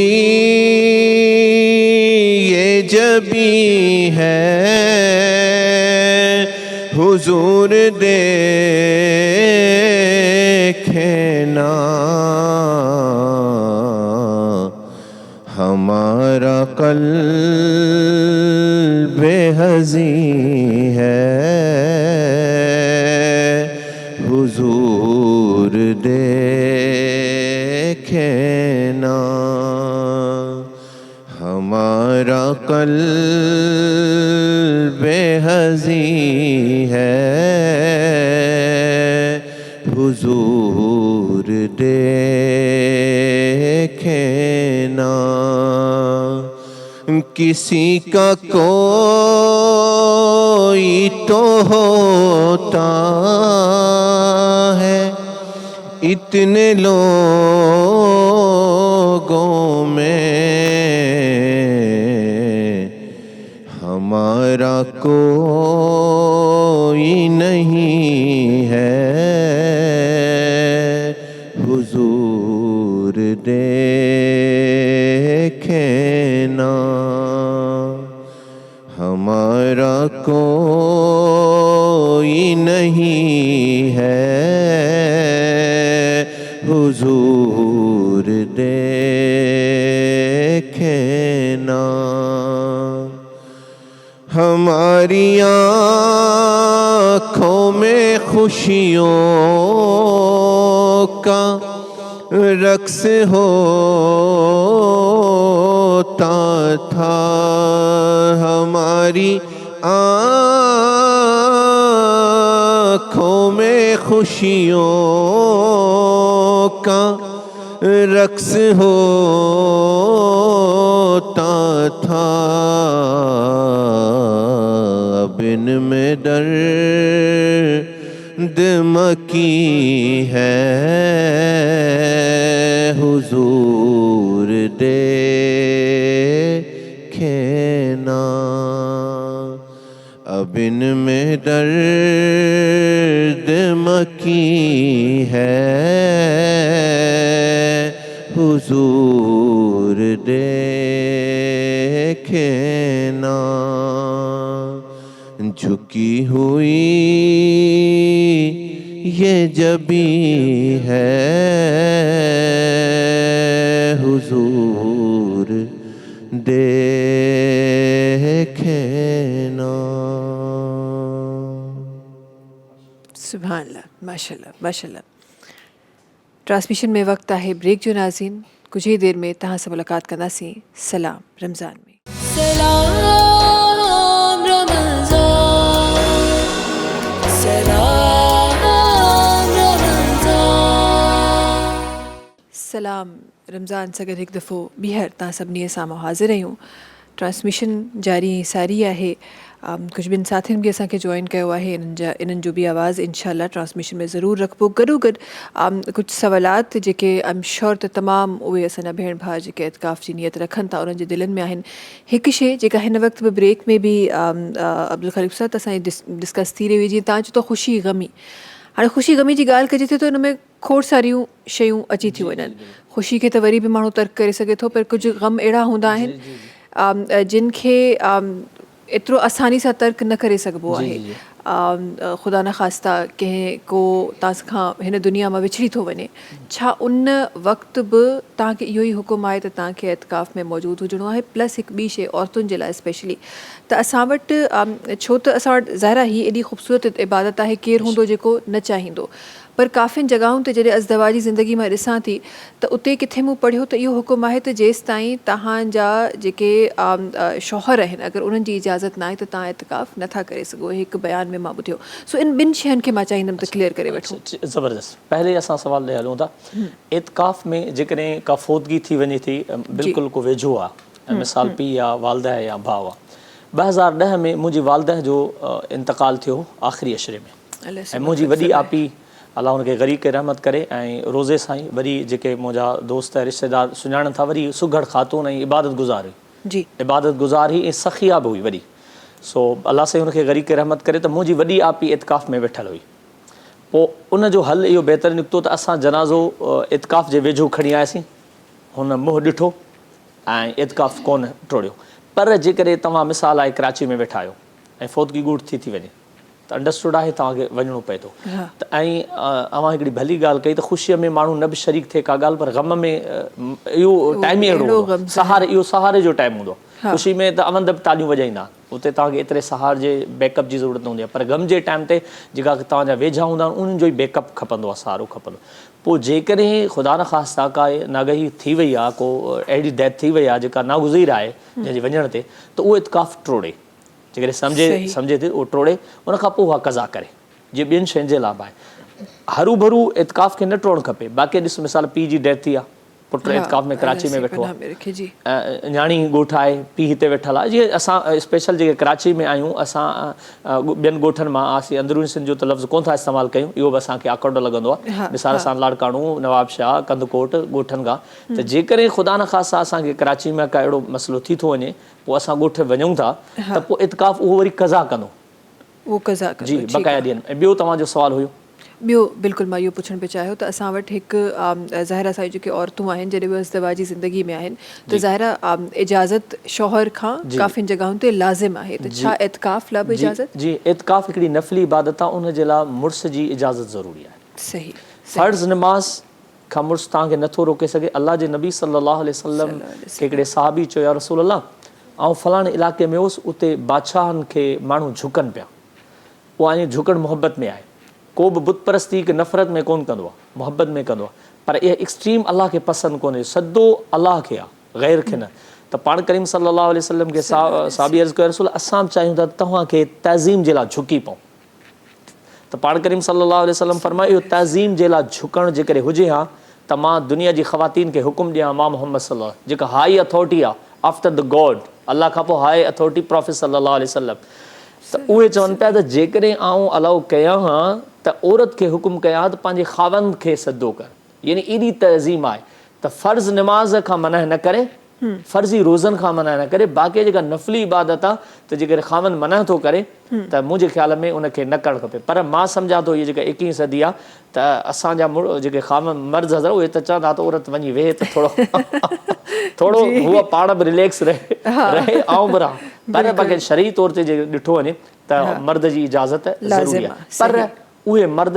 ये जबीं है हुजूर देखें ना हमारा क़ल्ब हज़ीं है हुजूर देखें ना हमारा क़ल्ब हज़ीं है हुजूर देखें ना किसी का कोई तो होता है इतने लोगों में हमारा कोई नहीं है हुजूर देखें ना हमारा कोई नहीं है دیکھنا ہماری آنکھوں میں خوشیوں کا رقص ہوتا تھا ہماری آنکھوں میں خوشیوں کا رقص ہوتا تھا اب ان میں درد مکی ہے حضور دیکھنا اب ان میں درد مکی ہے حضور دیکھنا جھکی ہوئی یہ جبیں ہے حضور دیکھنا سبحان اللہ ماشاء اللہ ماشاء اللہ. ٹرانسمیشن میں وقت ہے بریک جو ناظرین کچھ ہی دیر میں تہاں سے ملاقات کرنا سی. سلام رمضان میں. سلام رمضان سلام رمضان سلام رمضان سگر ایک دفعہ بیہر تاں سبنی سامو حاضر رہیوں. ٹرانسمیشن جاری ساری ہے. کچھ بن ساتھین بھی اساں کے جوائن کیا ہے انہن جو بھی آواز انشاءاللہ ٹرانسمیشن میں ضرور رکھبو. گڈو گڈ کچھ سوالات جے ایم شور تے تمام اوے اساں بھیڑ بھا جے اعتکاف جی نیت رکھن تا انہن جے دلن میں آہن. ایک شے جے ہن وقت بریک میں بھی عبدالخالق صاحب اساں ڈسکس تھی رہی جی تاں تو خوشی غمی ہاں خوشی غمی جی گال کجے تو ان میں کھوڑ ساریوں شیوں اچی تھی ونن. خوشی کے تو وری بھی مانو ترک کرے سگے تو پر کچھ غم اڑا ہوندا آہن جن کے اترو آسانی سا ترک نہ کرے سگبو ہے. خدا نہ خواستہ کہیں کو تاس کھاں ہن دنیا میں وچھڑی تھو ونے چھا ان وقت بھی تاکہ یہ ہی حکم آئے تو تاکہ اعتکاف میں موجود ہوجنو ہے. پلس ایک بی شے عورتوں جے لائے اسپیشلی تو اساں وٹ چھو تو اساں وٹ ظاہرہ ہی ایڈی خوبصورت عبادت ہے کیر ہوندو جے کو نہ چاہیندو پر کافین جگہوں تے جڑے ازدواجی زندگی میں ڈساں تھی تو اتنے کتنے مو پڑھو تو یہ حکم ہے تو جیس تائیں تہاں جا جے شوہر ہیں اگر انہن جی اجازت نہ آئے تو تاں اعتکاف نہ تھا کرے سگو. ایک بیان میں ماں بدھیو سو ان بن شہن کے ماں چاہیندم تو کلیئر کرے وٹھو. زبردست. پہلے اساں سوال لے ہلوں تا اعتکاف میں جکنے کا فوتگی تھی ونی تھی بالکل کو ویجھو آ مثال پی یا والدہ ہے یا بھاؤ آ. 2010 میں مجھے والدہ جو انتقال تھیو آخری اشرے میں مجھے وڈی آپی اللہ ان کے غریق کے رحمت کرے روزے سائیں وری جے مجھا دوست رشتہ دار سنجھان تھا وری سگھڑ خاتون عبادت گزار ہوئی جی عبادت گزار ہی سخیہ بھی ہوئی وری. سو اللہ سے ان کے غریق کے رحمت کرے تو مجھے وڈی آپی اعتکاف میں ویٹھل ہوئی. پو ان جو حل یہ بہتر نکتو تو اساں جنازو اعتکاف جے ویجھو کھڑی آیاسیں ہن منہ ڈٹھو اعتکاف کون ٹوڑیو. پر جے کرے تمام مثال آئے کراچی میں ویٹھا آیو فوتگی گوٹ تھی ونے تو انڈرسٹوڈ ہے تاکہ ونجنو پے تو اوہاں ایکڑی بھلی گال کئی تو خوشی میں مانو نہ بھی شریک تھے کا گال پر غم میں یہ ٹائم ہی اڑو سہارے یہ سہارے جو ٹائم ہوں خوشی میں تو امن دب تالیوں وجائینا اتنے تاکہ اتنے سہار جے بیک اپ کی ضرورت نہ ہوندی پر غم جے ٹائم تے جگہ تاں ویجھا ہوندا ان جو بیک اپ کھپندو سہارو کھپندو. پو جے کرے خدا نہ خواستہ کا ناگہی تھی وئی آ کو اہڑی ڈیتھ تھی وئی آ جکا ناگزیر آئے جنہی ونجण تے تو وہ اعتکاف ٹروڑے جے سمجھے تے وہ ٹروڑے ان کھا پو قضا کرے جے ॿियनि शयुनि जे लाइ आहे. हरू भरू اعتکاف کے نہ ٹوڑن کھپے. باقی ॾिस मिसाल पीउ जी डेथ थी आहे पुटु اعتکاف में कराची में वेठो आहे न्याणी ॻोठु आहे पीउ हिते वेठल आहे. जीअं असां स्पेशल जेके कराची में आहियूं असां ॿियनि ॻोठनि मां असीं अंदरूनी सिंध जो त लफ़्ज़ कोन था इस्तेमालु कयूं इहो बि असांखे आकड़ लॻंदो आहे. मिसाल सां लाड़काणो नवाब शाह कंदकोट ॻोठनि खां त जेकॾहिं ख़ुदा न ख़ासा असांखे कराची में का अहिड़ो मसइलो थी थो वञे पोइ असां ॻोठ वञूं था त पोइ اعتکاف उहो वरी क़ज़ा कंदो जी बक़ाया ॾींहंनि में. ॿियो तव्हांजो सुवालु हुयो ॿियो बिल्कुलु मां इहो पुछणु पिया चाहियो त असां वटि हिकु ज़ाहिरा सां जेके औरतूं आहिनि जॾहिं उहे इज़्दिवाजी ज़िंदगी में आहिनि त ज़ाहिरा इजाज़त शौहर खां काफ़ियुनि जॻहुनि ते लाज़िम आहे त छा एतिकाफ़ लाइ बि इजाज़त जी एतिकाफ़ हिकिड़ी नफ़ली इबादत आहे उन जे लाइ मुड़ुस जी इजाज़त ज़रूरी आहे. सही फ़र्ज़ नमाज़ खां मुड़ुसु तव्हांखे नथो रोके सघे। अल्लाह जे नबी सल्लल्लाहु अलैहि वसल्लम खे हिकिड़े साहबी चयो, या रसूल अल्लाह, ऐं फलाणे इलाइक़े में हुउसि, उते बादशाहनि खे माण्हू झुकनि पिया। उहा ईअं झुकण मुहबत में आहे। को बि बुत परस्ती के नफ़रत में कोन कंदो आहे, मुहबत में कंदो आहे। पर इहा एक्सट्रीम अलाह खे पसंदि कोन्हे, सदो अलाह खे आहे, ग़ैर खे न। त पाण करीम सल्लल्लाहु अलैहि वसल्लम खे साहबी अर्ज़ु कयो, रसूल असां चाहियूं था तव्हांखे तज़ीम जे लाइ झुकी पऊं। त पाण करीम सल्लल्लाहु अलैहि वसल्लम फरमायो, इहो तज़ीम जे लाइ झुकण जेकॾहिं हुजे हा त मां दुनिया जी ख़वातीन खे हुकुम ॾियां, मां मोहम्मद सल्लल्लाहु, जेका हाई अथॉरिटी आहे आफ्टर द गॉड, अलाह खां पोइ हाई अथॉरिटी प्रोफेट सल्लल्लाहु अलैहि वसल्लम, त उहे चवनि पिया त जेकॾहिं आउं अलाउ कयां हा त औरत खे हुकुम कयां त पंहिंजे ख़ावंद खे सदो कर, यानी एॾी तज़ीम आहे त फ़र्ज़ नमाज़ खां मना न करे, फ़र्ज़ी रोज़नि खां मना न करे, बाक़ी जेका नफ़ली इबादत आहे त जेकॾहिं ख़ावंद मना थो करे त मुंहिंजे ख़्याल में उनखे न करणु खपे। पर मां सम्झां थो इहा जेका 21वीं सदी आहे त असांजा जेके ख़ावंद मर्द हज़र उहे त चवंदा त औरत वञी वेहे त थोरो हूअ पाण बि रिलैक्स रहे ऐं बि रहा। पर बाक़ी शरई तौर ते जे ॾिठो वञे त मर्द जी इजाज़त ज़रूरी आहे। पर उहे मर्द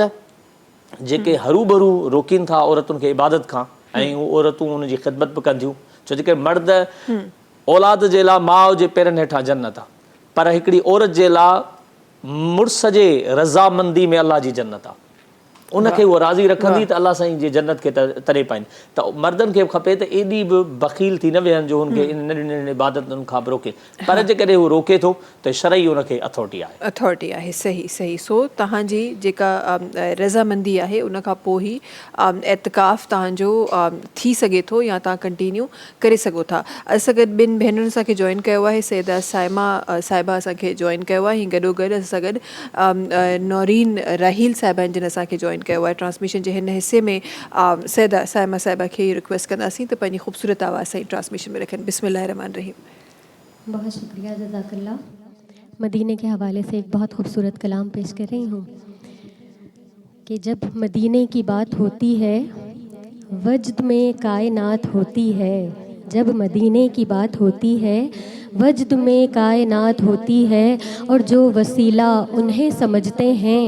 जेके हरू भरू रोकीनि था औरतुनि खे इबादत खां, ऐं उहे औरतूं उनजी ख़िदमत बि कनि थियूं, छो जे मर्द औलाद जे लाइ माउ जे पेरनि हेठां जन्नत आहे, पर हिकिड़ी औरत जे लाइ मुड़ुस जे रज़ामंदी में अलाह जी जन्नत आहे। उनखे उहा राज़ी रखंदी त अलाह साईं जी जन्नत खे तरे पाइनि। त मर्दनि खे बि खपे त एॾी बि बख़ील थी न वेहनि जो हुनखे इन नंढियुनि नंढियुनि इबादतुनि खां बि रोके। पर जेकॾहिं उहो रोके थो त शरई उनखे अथॉरिटी आहे, अथॉरिटी आहे। सही सही। सो तव्हांजी जेका रज़ामंदी आहे उन खां पोइ ई एतिकाफ़ तव्हांजो थी सघे थो या तव्हां कंटिन्यू करे सघो था। असां गॾु ॿिनि भेनरुनि असांखे जॉइन कयो आहे, सैदा साइमा साहिबा असांखे जॉइन कयो आहे, गॾो गॾु असां गॾु नौरीन राहील साहिबान जिन असांखे जॉइन कयो आहे। ट्रांसमिशन जे हिन हिसे में सैदा साइमा साहिबा खे रिक्वेस्ट कंदासीं त पंहिंजी ख़ूबसूरत आवाज़ सां ट्रांसमिशन में रखनि। बिस्मिल्लाह रहमान रहीम। बहुत शुक्रिया, जज़ाकल्लाह। मदीने के हवाले से एक बहुत खूबसूरत कलाम पेश कर रही हूँ कि जब मदीने की बात होती है वजद में कायनात होती है, जब मदीने की बात होती है वजद में कायनात होती है, और जो वसीला उन्हें समझते हैं,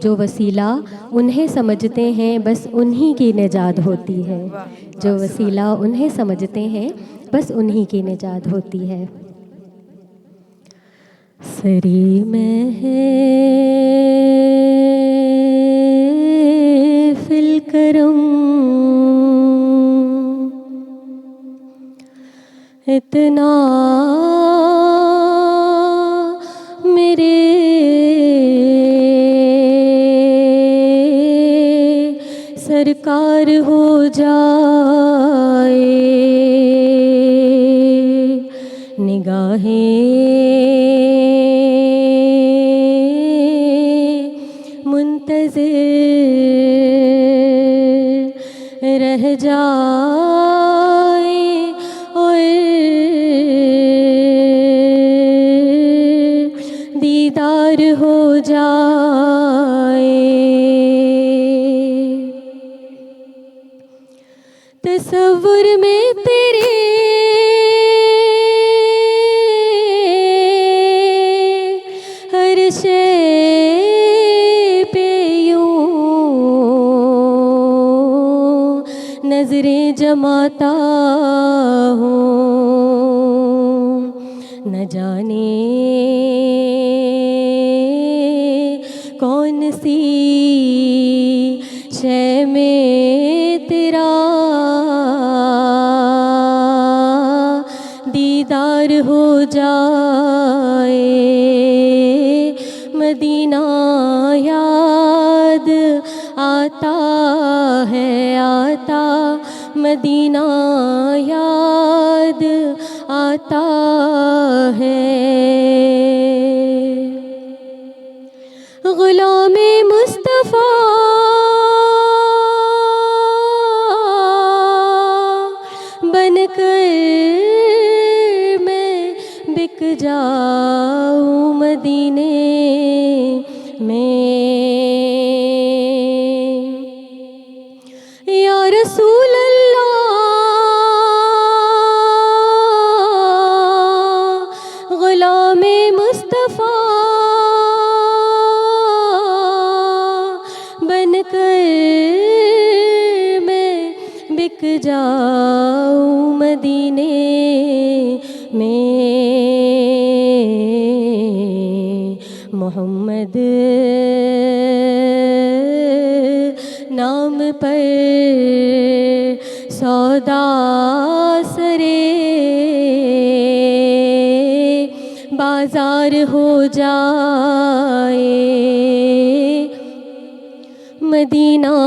जो वसीला उन्हें समझते हैं बस उन्हीं की निजात होती है, जो वसीला उन्हें समझते हैं बस उन्हीं की निजात होती है। सरी महफिल करम इतना मेरे सरकार हो जाए, निगाहें मुंतज़िर रह जाए और दीदार हो जाए। तसव्वुर में तेरे हर शे पे यूं नजरें जमाता हूँ, न जाने कौन सी शय में तेरा दीदार हो जाए। मदीना याद आता है, आता मदीना याद आता है। गुलामे मुस्तफ़ा बनकर मैं बिक जाऊँ मदीने में। या रसूल अल्लाह गुलामे मुस्तफ़ा बनकर मैं मदीने में मोहम्मद नाम पर सौदा सरे बाजार हो जाए, मदीना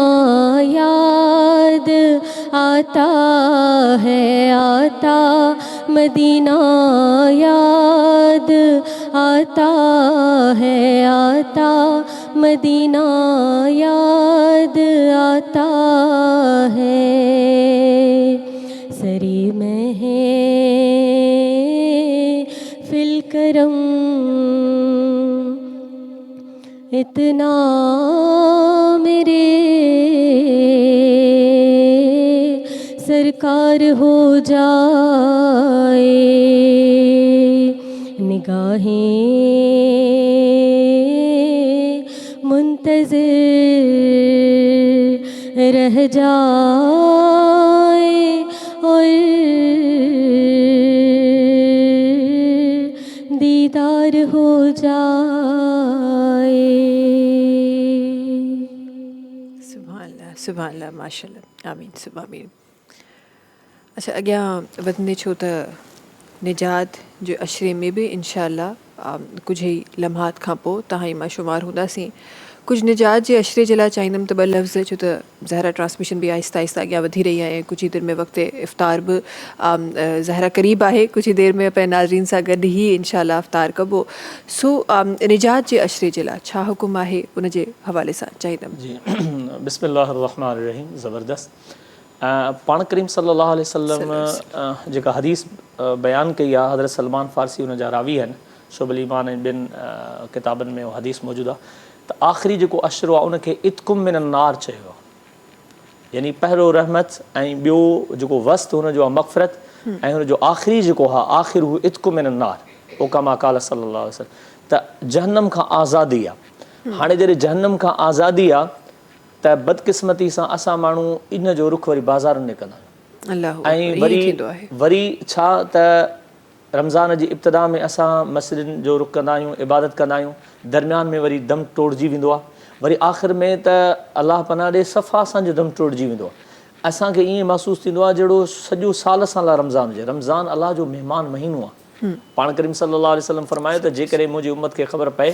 याद आता है आता, मदीना याद आता है आता, मदीना याद आता है। सरी में है फिल करम इतना मेरे सरकार हो जाए, निगाहें मुंतज़िर रह जाए और दीदार हो जाए। सुभान अल्लाह माशाल्लाह आमीन सुबह आमीन। अच्छा अॻियां वधंदे छो त निजात जो अशरे में बि इंशाअल्लाह कुझु ई लम्हात खां पोइ तव्हां ई मां शुमार हूंदासीं। कुझु निजात जे अशरे जे लाइ चाहींदमि त ॿ लफ़्ज़, छो त ज़हरा ट्रांसमिशन बि आहिस्ता आहिस्ता अॻियां वधी रही आहे ऐं कुझु ई देरि में वक़्तु इफ़्तार बि ज़हरा क़रीब आहे, कुझु ई देरि में पंहिंजे नाज़रीन सां गॾु ई इंशाअल्लाह इफ़्तार कबो। सो निजात जे अशरे जे लाइ छा हुकुम आहे उन जे हवाले सां चाहींदमि। जी बिस्मिल्लाहिर्रहमानिर्रहीम। ज़बरदस्त। पाण करीम सल्लल्लाहु अलैहि वसल्लम जेका हदीस बयानु कई आहे, हज़रत सलमान फ़ारसी उन जा रावी आहिनि, शुअबुल ईमान ऐं ॿिनि किताबनि में उहा हदीस मौजूदु आहे त आख़िरी जेको अशरो आहे उनखे इत्कुम मिन अन्नार चयो आहे, यानी पहिरियों रहमत ऐं ॿियो जेको वस्त हुनजो आहे मग़फ़िरत ऐं हुनजो आख़िरी जेको आहे आख़िर हू इत्कुम मिन अन्नार ओ कमा क़ाल सल्लल्लाहु अलैहि वसल्लम। त जहन्नम खां आज़ादी आहे। हाणे जॾहिं जहन्नम खां आज़ादी आहे त बदकिस्मती सां असां माण्हू इन जो रुख वरी बाज़ारुनि में कंदा आहियूं ऐं वरी छा त रमज़ान जी इब्तिदा में असां मस्जिदनि जो रुख कंदा आहियूं, इबादत कंदा आहियूं, दरमियान में वरी दम तोड़जी वेंदो आहे, वरी आख़िर में त अलाह पनाह ॾे सफ़ा असांजो दम तोड़जी वेंदो आहे। असांखे ईअं महसूसु थींदो आहे जहिड़ो सॼो साल सां लाइ रमज़ान हुजे। रमज़ान अलाह जो महिमान महीनो आहे। पाण करीम सल्लल्लाहु अलैहि वसल्लम फरमायो त जेकॾहिं मुंहिंजी उम्मत खे ख़बर पए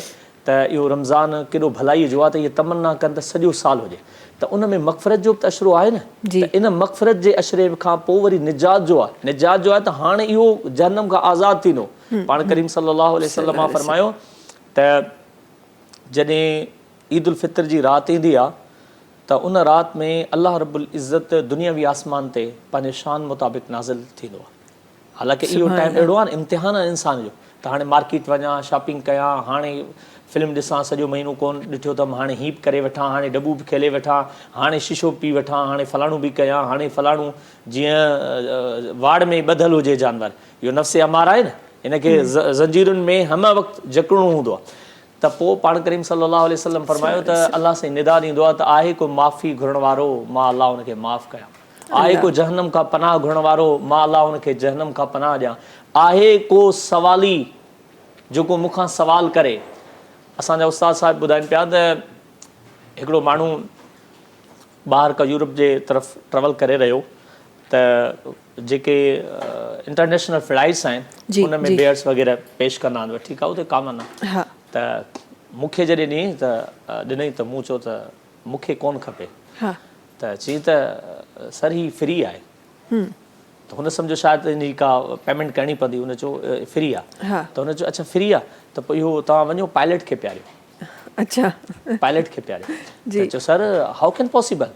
त इहो रमज़ान केॾो भलाईअ जो आहे त इहे तमन्ना कनि त सॼो साल हुजे। त उन में मग़फ़िरत जो बि त अशरो आहे न। त इन मग़फ़िरत जे अशरे खां पोइ वरी निजात जो आहे। निजात जो आहे त हाणे इहो जहन्नम खां आज़ादु थींदो। पाण करीम सल्लल्लाहु अलैहि वसल्लम मां फरमायो त जॾहिं ईद उल फितर जी राति ईंदी आहे त उन राति में अल्लाह रब्बुल इज़्ज़त दुनियावी आसमान ते पंहिंजे शान मुताबिक़ नाज़िल थींदो आहे। हालांकि इहो टाइम अहिड़ो आहे न, इम्तिहान आहे इंसान जो। त हाणे मार्केट वञा, शॉपिंग कयां, हाणे फिल्म ॾिसां, सॼो महीनो कोन ॾिठो अथमि, हाणे हीअ बि करे वठां, हाणे डबू बि खेले वठां, हाणे शीशो पी वठां, हाणे फलाणो बि कयां, हाणे फलाणो जीअं वाड़ में ॿधल हुजे जानवर, इहो नफ़्स अमारा आहे न, इनखे ज़ंजीरुनि में हम वक़्तु जकड़णो हूंदो आहे। त पोइ पाण करीम सल्लल्लाहु अलैहि वसल्लम फरमायो त अलाह सां निदा ॾींदो आहे त आहे को माफ़ी घुरण वारो, मां अलाह हुनखे माफ़ु कयां। आहे को जहन्नम खां पनाह घुरण वारो, मां अलाह हुनखे जहन्नम खां पनाह ॾियां। आहे को सवाली जेको मूंखां सवाल करे। असांजा उस्ताद साहिब ॿुधाइनि पिया त हिकिड़ो माण्हू ॿाहिरि का यूरोप जे तरफ़ ट्रेवल करे रहियो त जेके इंटरनेशनल फ्लाइट्स आहिनि उन में बेयर्स वग़ैरह पेश कंदा आहिनि, ठीकु आहे, उते कामन आहे। त मूंखे जॾहिं ॾिनई त मूं चयो त मूंखे कोन खपे। त चई त सर ही फ्री आहे। त हुन सम्झो शायदि इन जी का पेमेंट करणी पवंदी, हुन चयो फ्री आहे। त हुन चयो अच्छा फ्री आहे त पोइ इहो तव्हां वञो पायलट खे पियारियो। अच्छा पायलट खे पियारियो। त चयो sir how can possible,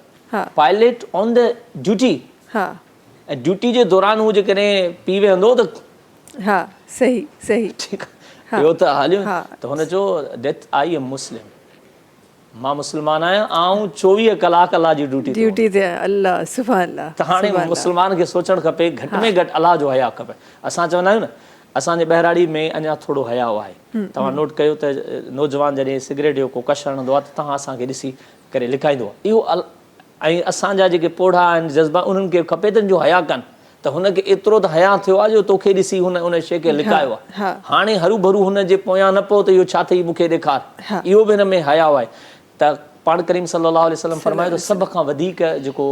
pilot on the duty, ऐं ड्यूटी जे दौरान हू जेकॾहिं पी वेहंदो त सही सही ठीकु आहे, ॿियो त हलियो। त हुन चयो डेथ आई एम मुस्लिम, मां मुस्लमान आहियां, ऐं 24 कलाक अलाह जी ड्यूटी ते अल्लाह सुभान अल्लाह। त हाणे मुस्लमान खे सोचणु खपे घटि में घटि अलाह जो हया खपे। असां चवंदा आहियूं न असांजे बहिराड़ी में अञा थोरो हया आहे। तव्हां नोट कयो त नौजवान जॾहिं सिगरेट जो को कश हणंदो आहे त तव्हां असांखे ॾिसी करे लिकाईंदो आहे। इहो ऐं असांजा जेके पोढ़ा आहिनि जज़्बा, उन्हनि खे खपे त जो हया कनि। त हुनखे एतिरो त हया थियो आहे जो तोखे ॾिसी उन शइ खे लिकायो आहे। हाणे हरू भरू हुन जे पोयां न पियो त इहो छा अथई मूंखे ॾेखार, इहो बि हिन में हया आहे। त पाण करीम सल्लल्लाहु अलैहि वसल्लम फरमायो त सभ खां वधीक जेको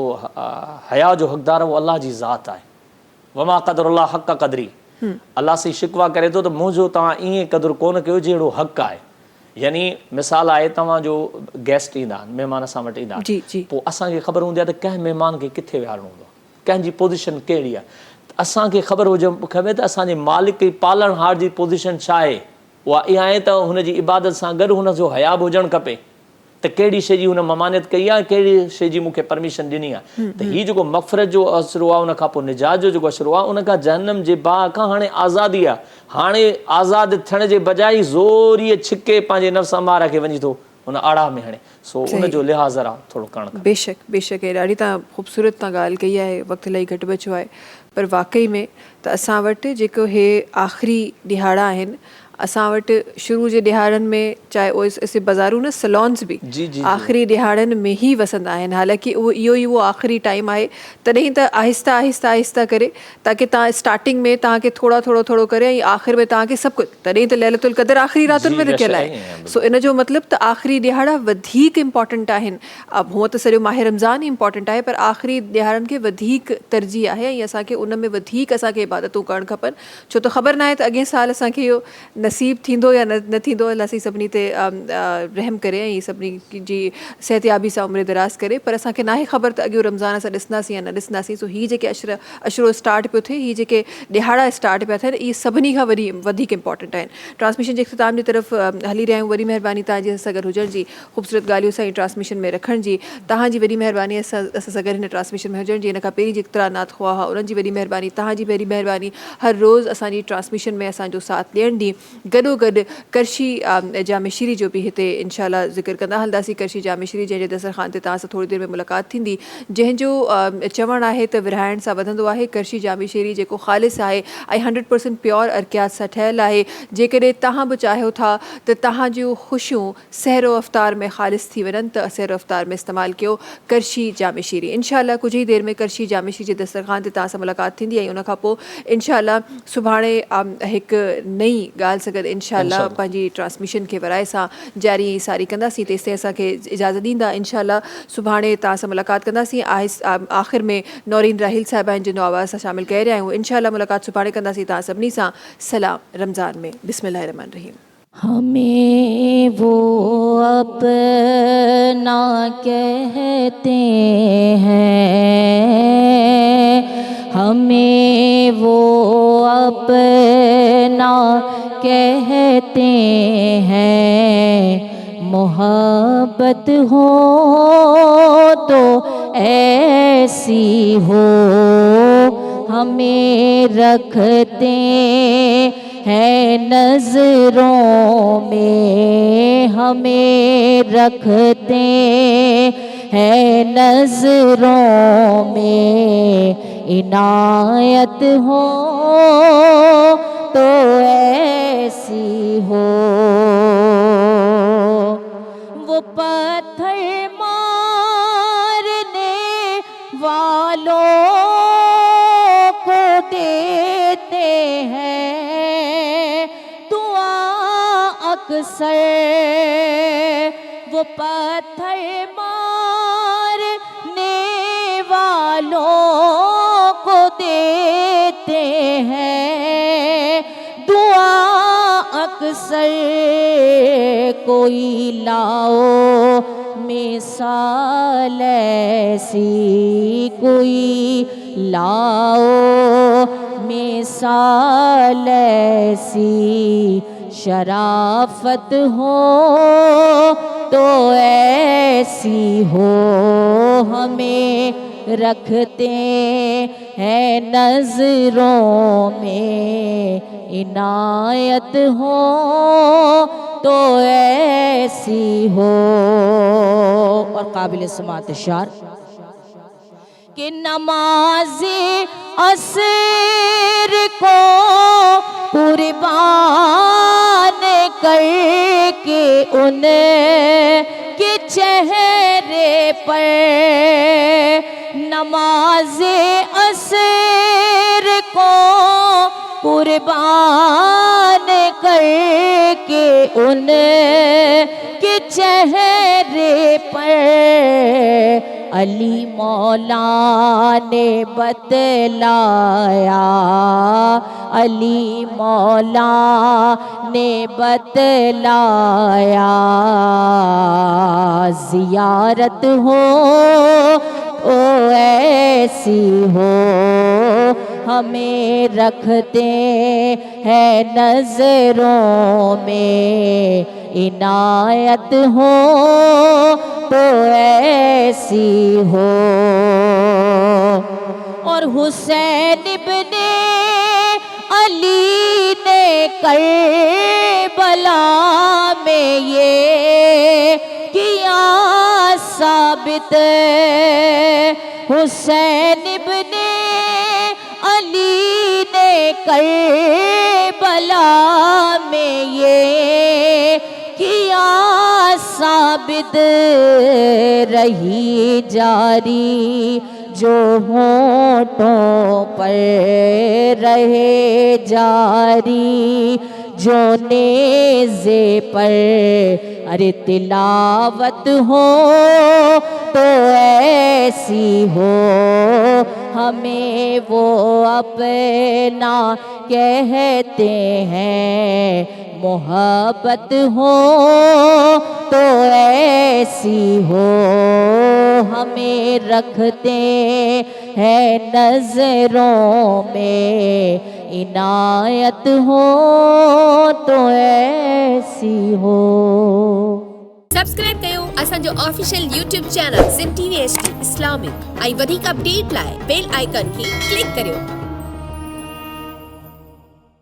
हया जो हक़दार आहे उहो अलाह जी ज़ात आहे। वमा क़दरुल्लाह हक़ क़दरी, अलाह से शिकवा करे थो त मुंहिंजो तव्हां ईअं क़दुरु कोन कयो जहिड़ो हक़ आहे। यानी मिसाल आहे तव्हांजो गेस्ट ईंदा आहिनि, महिमान असां वटि ईंदा आहिनि, पोइ असांखे ख़बर हूंदी आहे त कंहिं महिमान खे किथे विहारणो हूंदो आहे, कंहिंजी पोज़ीशन कहिड़ी आहे। त असांखे ख़बर हुजे खपे त असांजे मालिक पालणहार जी पोज़ीशन छा आहे, उहा इहा आहे त हुनजी इबादत सां गॾु हुनजो हया बि हुजणु खपे त कहिड़ी शइ जी हुन ममानियत कई आहे, कहिड़ी शइ जी मूंखे परमिशन ॾिनी आहे। त हीअ जेको मग़फ़िरत जो असरु आहे, उन खां पोइ निजात जो जेको असरु आहे, उन खां जहन्नम जे बाहि खां हाणे आज़ादी आहे। हाणे आज़ादु थियण जे बजाए ज़ोरीअ छिके पंहिंजे नफ़्स अमारा खे वञी थो उन आड़ा में हणे, सो उनजो लिहाज़ आहे थोरो करणु खपे। बेशक बेशक, हे ॾाढी तव्हां ख़ूबसूरत तव्हां ॻाल्हि कई आहे, वक़्तु इलाही घटि बचियो आहे, पर वाक़ई में त असां वटि जेको हे आख़िरी ॾिहाड़ा आहिनि, असां वटि शुरू जे ॾिहाड़नि में चाहे उहे बाज़ारूं न सलोन्स बि आख़िरी ॾिहाड़नि में ई वसंदा आहिनि। हालांकि उहो आख़िरी टाइम आहे, तॾहिं त आहिस्ता आहिस्ता आहिस्ता करे ताकी तव्हां स्टार्टिंग में तव्हांखे थोरो थोरो थोरो करे ऐं आख़िर में तव्हांखे सभु कुझु, तॾहिं त लैलतुल क़दर आख़िरी रातुनि में रखियल आहे। सो इन जो मतिलबु त आख़िरी ॾिहाड़ा वधीक इम्पॉर्टेंट आहिनि। अब हूअं त सॼो माह रमज़ान ई इम्पॉर्टेंट आहे, पर आख़िरी ॾिहाड़नि खे वधीक तरजीह आहे ऐं असांखे उन में वधीक असांखे इबादतूं करणु खपनि, छो त ख़बर न आहे त अॻे साल असांखे इहो नसीब थींदो या न थींदो। अलाह असीं सभिनी ते रहम करे ऐं सभिनी जी सिहतयाबी सां उमिरि दराज़ करे, पर असांखे नाहे ख़बर त अॻियो रमज़ान असां ॾिसंदासीं या न ॾिसंदासीं। सो हीअ जेके अशरो स्टार्ट पियो थिए, हीअ जेके ॾिहाड़ा स्टार्ट पिया थियनि, इहे सभिनी खां वधीक इंपॉर्टेंट आहिनि। ट्रांसमिशन जे इख़्तिताम जी तरफ़ हली रहिया आहियूं, वॾी महिरबानी तव्हांजी असां सां गॾु हुजण जी, ख़ूबसूरत ॻाल्हियूं सां ट्रांसमिशन में रखण जी, तव्हांजी वॾी महिरबानी असां सां गॾु हिन ट्रांसमिशन में हुजण जी। इन खां पहिरीं जेतिरा इख़्तिरानात हुआ हुआ उन्हनि जी वॾी महिरबानी, तव्हांजी वॾी महिरबानी हर रोज़ु असांजी ट्रांसमिशन में असांजो साथ ॾियण ॾी। गॾोगॾु करशी जामे शीरी जो बि हिते इंशाल्लाह ज़िक्र कंदा हलंदासीं। करशी जामे शीरी जंहिंजे दस्तरख़ान ते तव्हां सां थोरी देरि में मुलाक़ात थींदी, जंहिंजो चवणु आहे त विरहाइण सां वधंदो आहे। करशी जामे शीरी जेको ख़ालिस आहे ऐं 100% प्योर अर्कियात सां ठहियलु आहे। जेकॾहिं तव्हां बि चाहियो था त तव्हां जूं ख़ुशियूं सहरो अफ़्तार में ख़ालिस थी वञनि त सहरो अफ़्तार में इस्तेमालु कयो करशी जामे शीरी। इंशाल्लाह कुझु ई देरि में करशी जामे शीरी जे दस्तरख़ान ते तव्हां सां मुलाक़ात थींदी ऐं उन खां पोइ इंशाल्लाह सुभाणे हिकु नई ॻाल्हि सां गॾु इंशाल्लाह पंहिंजी ट्रांसमिशन खे वराए सां जारी ऐं सारी कंदासीं। तेसि ताईं असांखे इजाज़त ॾींदा, इंशाल्लाह सुभाणे तव्हां सां मुलाक़ात कंदासीं। आख़िर में नौरीन राहिल साहिबा जिनो आवाज़ सां शामिलु करे रहिया आहियूं। इंशाल्लाह मुलाक़ात सुभाणे कंदासीं तव्हां सभिनी सां। सलाम रमज़ान में, बिस्मिल्लाहिर रहमानिर रहीम। हमें वो अपना कहते हैं, हमें वो अपना कहते हैं, मोहब्बत हो तो ऐसी हो, हमें रखते हैं नज़रों में, हमें रखते हैं नज़रों में, इनायत हो तो ऐसी हो, वो पत्थर मारने वालों को देते हैं दुआ अक्सर, वो पत्थर मारने वालों को देते हैं दुआ अक्सर, कोई लाओ मिसाल ऐसी, कोई लाओ मिसाल ऐसी, शराफत हो तो ऐसी हो, हमें रखते हैं नज़रों में, इनायत हो तो ऐसी हो। और काबिल समात शार कि नमाज़े असर को कुर्बान करके उनके चेहरे पर, नमाज़े असर قربان کر کے ان کے چہرے پر علی مولا نے بتلایا، علی مولا نے بتلایا، زیارت ہو او ایسی ہو ہمیں رکھتے ہیں نظروں میں، عنایت ہو تو ایسی ہو۔ اور حسین ابن علی نے کربلا میں یہ کیا ثابت، حسین ابن علی نے کربلا میں یہ کیا ثابت، رہی جاری جو ہونٹوں پر رہے جاری، جو نیزے پر ارے تلاوت ہو تو ایسی ہو ہمیں وہ اپنا کہتے ہیں، محبت ہو تو ایسی ہو ہمیں رکھتے ہیں نظروں میں، عنایت ہو تو ایسی ہو۔ सब्सक्राइब कयो असांजो official YouTube channel Sindh TV HD Islamic ऐं वधीक अपडेट लाइ बेल आइकन खे क्लिक करियो।